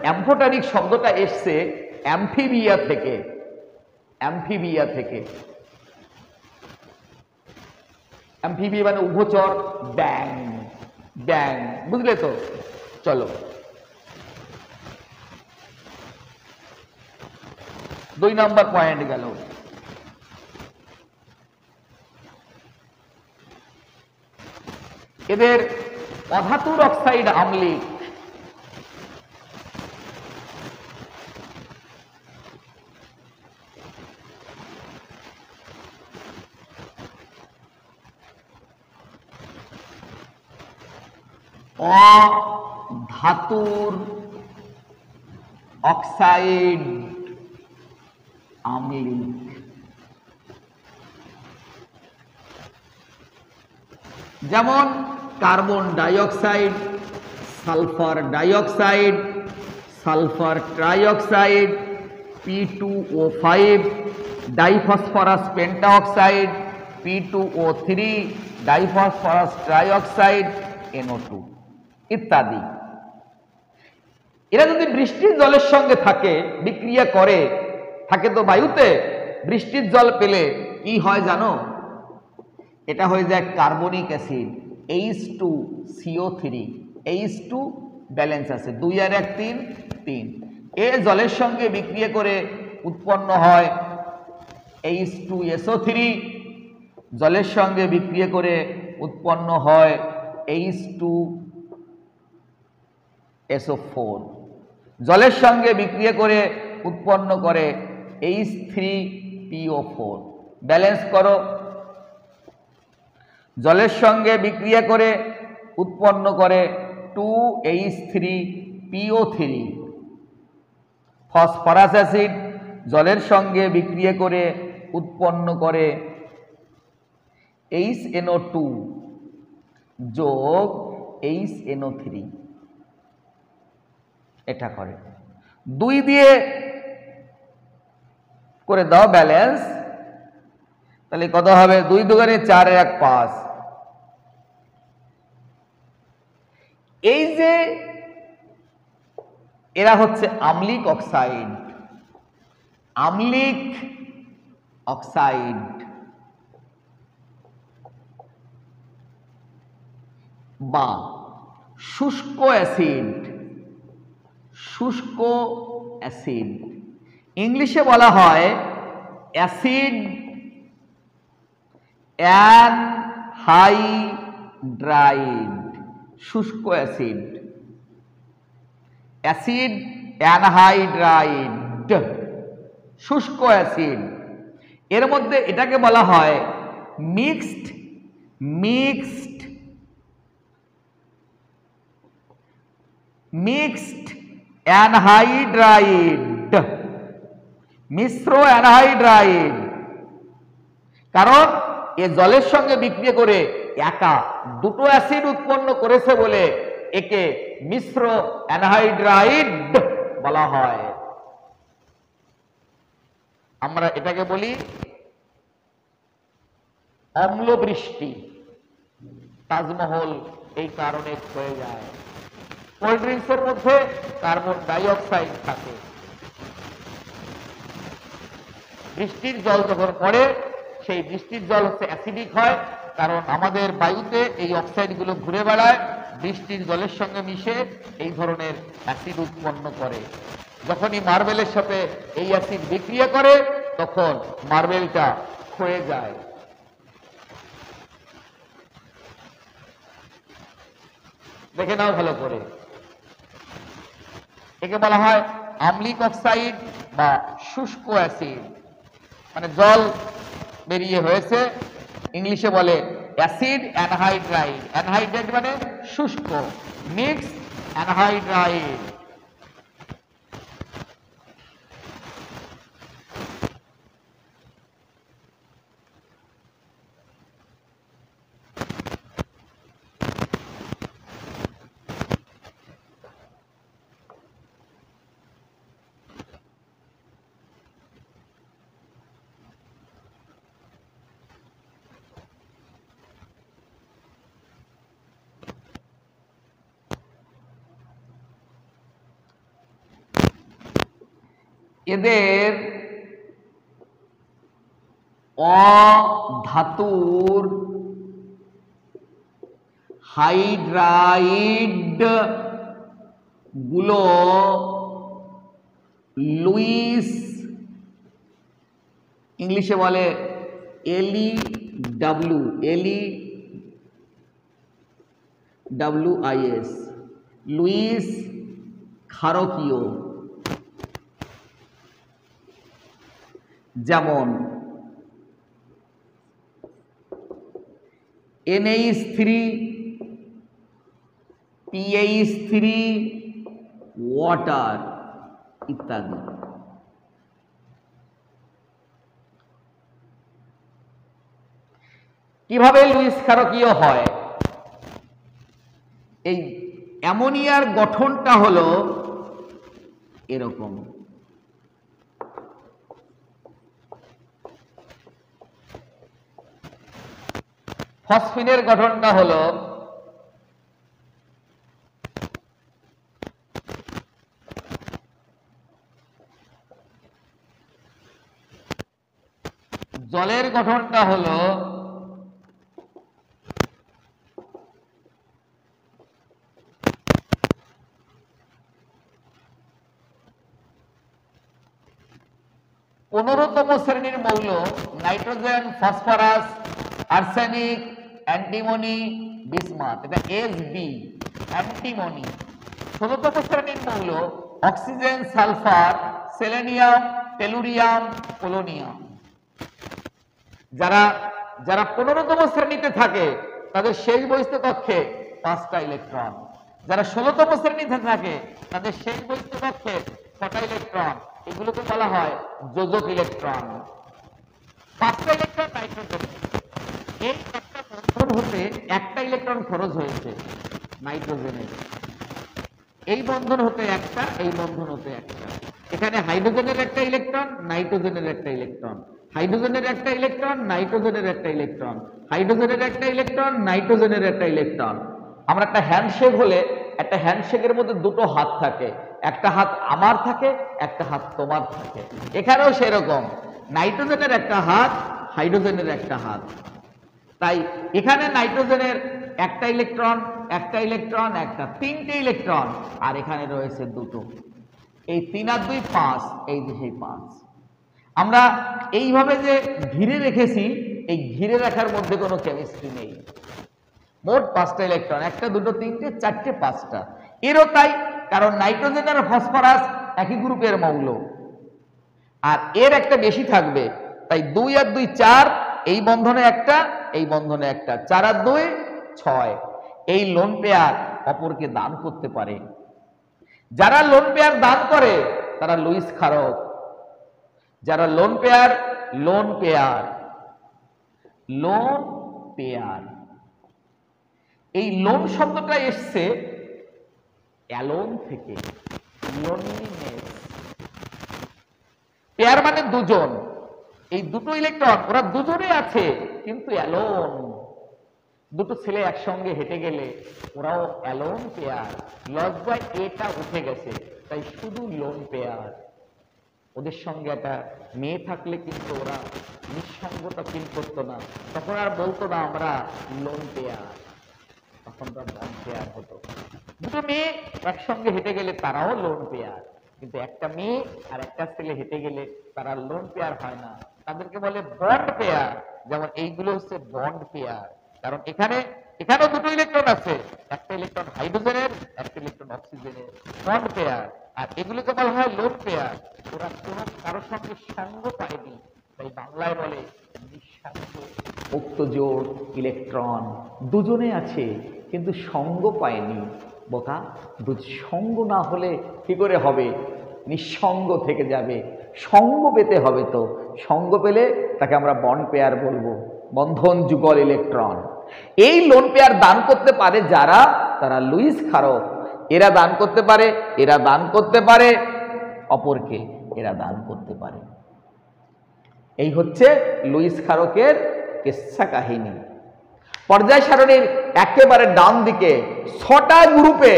অ্যাম্ফোটারিক শব্দটা এসছে অ্যাম্ফিবিয়া থেকে। অ্যাম্ফিবিয়া থেকে, অ্যাম্ফিবিয়া মানে উভচর, ব্যাং ব্যাং, বুঝলে তো? চলো 2 নম্বর পয়েন্ট গেল। এদের অধাতুর অক্সাইড আম্লিক। অধাতুর অক্সাইড আম্লিক। যেমন carbon dioxide, sulphur dioxide, sulphur trioxide, P2O5, diphosphorus pentoxide, P2O3, diphosphorus trioxide, NO2 ইত্যাদি। এরা যদি বৃষ্টির জলের সঙ্গে থাকে, বিক্রিয়া করে, থাকে তো বায়ুতে, বৃষ্টির জল পেলে কি হয় জানো? এটা হয়ে যায় carbonic acid H2CO3, H2 balance আছে, 2 আর 1 3, 3। এ জলের সঙ্গে বিক্রিয়া করে উৎপন্ন হয় H2SO3, জলের সঙ্গে বিক্রিয়া করে উৎপন্ন হয় H2SO4, জলের সঙ্গে বিক্রিয়া করে উৎপন্ন করে H3PO4। ব্যালেন্স করো। জলের সঙ্গে বিক্রিয়া করে উৎপন্ন করে 2H3PO3। ফসফরাস অ্যাসিড জলের সঙ্গে বিক্রিয়া করে উৎপন্ন করে HNO2 যোগ HNO3, এটা করে। 2 দিয়ে করে দাও ব্যালেন্স, তাহলে কত হবে? 2 দুগুণে 4 1 5। এই যে এরা হচ্ছে আম্লিক অক্সাইড, আম্লিক অক্সাইড বা শুষ্ক অ্যাসিড, শুষ্ক অ্যাসিড ইংলিশে বলা হয় অ্যাসিড অ্যানহাইড্রাইড, শুষ্ক অ্যাসিড, অ্যাসিড অ্যানহাইড্রাইড, শুষ্ক অ্যাসিড। এর মধ্যে এটাকে বলা হয় মিক্সড মিক্সড মিক্সড অ্যানহাইড্রাইড, মিশ্র অ্যানহাইড্রাইড। কারণ এ জলের সঙ্গে বিক্রিয়া করে একা দুটো অ্যাসিড উৎপন্ন করেছে বলে একে মিশ্র অ্যানহাইড্রাইড বলা হয়। আমরা এটাকে বলি অম্লবৃষ্টি। তাজমহল এই কারণে হয়ে যায়। কোল্ড ড্রিঙ্কসের মধ্যে কার্বন ডাই অক্সাইড থাকে। বৃষ্টির জল যখন পড়ে সেই বৃষ্টির জল হচ্ছে অ্যাসিডিক হয়, কারণ আমাদের বায়ুতে এই অক্সাইডগুলো ঘুরে বেড়ায়, বৃষ্টির জলের সঙ্গে মিশে এই ধরনের অ্যাসিড উৎপন্ন করে। যখনই মার্বেলের সাথে এই অ্যাসিড বিক্রিয়া করে তখন মার্বেলটা ক্ষয়ে যায়। দেখে নাও ভালো করে। একে বলা হয় আম্লিক অক্সাইড বা শুষ্ক অ্যাসিড, মানে জল বেরিয়ে হয়েছে, ইংলিশে বলে অ্যাসিড অ্যানহাইড্রাইড। অ্যানহাইড্রাইড মানে শুষ্ক, মিক্স অ্যানহাইড্রাইড। এদের অধাতুর হাইড্রাইড গুলো লুইস, ইংলিশে বলে LEWIS, লুইস ক্ষারকীয়। যেমন NH3, PH3, ওয়াটার ইত্যাদি। কিভাবে লুইস ক্ষারকীয় হয়? এই অ্যামোনিয়ার গঠনটা হলো এরকম। ফসফিনের গঠনটা হলো জলের গঠনটা হলো 16তম শ্রেণীর মৌল nitrogen, phosphorus, arsenic, antimony, bismuth, এটা Sb অ্যান্টিমনি। 16তম শ্রেণীর মৌল oxygen, sulphur, selenium, tellurium, polonium. যারা যারা 15তম শ্রেণীতে থাকে তাদের শেষ বহিস্থ কক্ষে 5টা ইলেকট্রন, যারা 16তম শ্রেণীতে থাকে তাদের শেষ বহিস্থ কক্ষে 6টা ইলেকট্রন, এগুলোকে বলা হয় যোজক ইলেকট্রন। 5টা ইলেকট্রন নাইট্রোজেন, এই একটা বন্ধন হতে একটা ইলেকট্রন খরচ হয়েছে নাইট্রোজেনের, এই বন্ধন হতে একটা, এই বন্ধন হতে একটা। এখানে হাইড্রোজেনের একটা ইলেকট্রন, নাইট্রোজেনের একটা ইলেকট্রন, হাইড্রোজেনের একটা ইলেকট্রন, নাইট্রোজেনের একটা ইলেকট্রন, হাইড্রোজেনের একটা ইলেকট্রন, নাইট্রোজেনের একটা ইলেকট্রন। আমরা একটা হ্যান্ডশেক হলে একটা হ্যান্ডশেকের মধ্যে দুটো হাত থাকে, একটা হাত আমার থাকে, একটা হাত তোমার থাকে। এখানেও সেরকম, নাইট্রোজেনের একটা হাত, হাইড্রোজেনের একটা হাত। তাই এখানে নাইট্রোজেনের একটা ইলেকট্রন, একটা ইলেকট্রন, একটা, 3টে ইলেকট্রন, আর এখানে রয়েছে দুটো। এই 3 আর 2 5, এই যে সেই 5। আমরা এইভাবে যে ঘিরে রেখেছি, এই ঘিরে রাখার মধ্যে কোনো কেমিস্ট্রি নেই। মোট 5টা ইলেকট্রন, একটা, দুটো, 3টে, 4টে, 5টা। এরও তাই, কারণ নাইট্রোজেন আর ফসফরাস একই গ্রুপের মৌল, আর এর একটা বেশি থাকবে। তাই 2 আর 2 4, এই বন্ধনে একটা, এই বন্ধনে একটা, 4 আর 2 6। এই লোন পেয়ার অপরকে দান করতে পারে। যারা লোন পেয়ার দান করে তারা লুইস ক্ষারক। যারা lone pair, lone pair, lone pair, এই লোন শব্দটা এসছে অ্যালোন থেকে, লোনলিনেস। পেয়ার মানে দুজন, এই দুটো ইলেকট্রন, ওরা দুজনে আছে কিন্তু অ্যালোন। দুটো ছেলে একসঙ্গে হেঁটে গেলে ওরাও অ্যালোন পেয়ার। লজ্জায় এটা উঠে গেছে, তাই শুধু লোন পেয়ার। ওদের সঙ্গে একটা মেয়ে থাকলে কিন্তু ওরা নিঃসঙ্গতা ফিল করতো না, তখন আর বলতো না আমরা লোন পেয়ার, তখন তার লোন পেয়ার হতো। দুটো মেয়ে একসঙ্গে হেঁটে গেলে তারাও লোন পেয়ার, কিন্তু একটা মেয়ে আর একটা ছেলে হেঁটে গেলে তারা লোন পেয়ার হয় না, তাদেরকে বলে বন্ড পেয়ার। যেমন এইগুলো হচ্ছে বন্ড পেয়ার, কারণ এখানেও দুটো ইলেকট্রন আছে, একটা ইলেকট্রন হাইড্রোজেনের, একটা ইলেকট্রন অক্সিজেনের, বন্ড পেয়ার। আর এগুলোকে বলা হয় লোন পেয়ার। ওরা কোনো কারোর সঙ্গে সঙ্গ পায়নি, তাই বাংলায় বলে নিঃসঙ্গ। মুক্ত জোড় ইলেকট্রন দুজনে আছে কিন্তু সঙ্গ পায়নি। বোকা, সঙ্গ না হলে কি করে হবে? নিঃসঙ্গ থেকে যাবে, সঙ্গ পেতে হবে। তো সঙ্গ পেলে তাকে আমরা বন্ড পেয়ার বলবো, বন্ধন যুগল ইলেকট্রন। এই লোন পেয়ার দান করতে পারে যারা, তারা লুইস ক্ষারক। এরা দান করতে পারে, এরা দান করতে পারে অপরকে, এরা দান করতে পারে। এই হচ্ছে লুইস ক্ষারকের কিস্সা কাহিনী। পর্যায় সারণীর একেবারে ডান দিকে 6টা গ্রুপে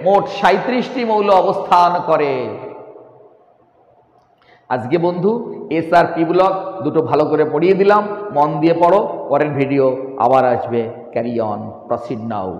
মোট 37টি মৌল অবস্থান করে। আজকে বন্ধু এস আর পি ব্লক দুটো ভালো করে পড়িয়ে দিলাম, মন দিয়ে পড়ো। পরের ভিডিও আবার আসবে। Carry on, proceed now.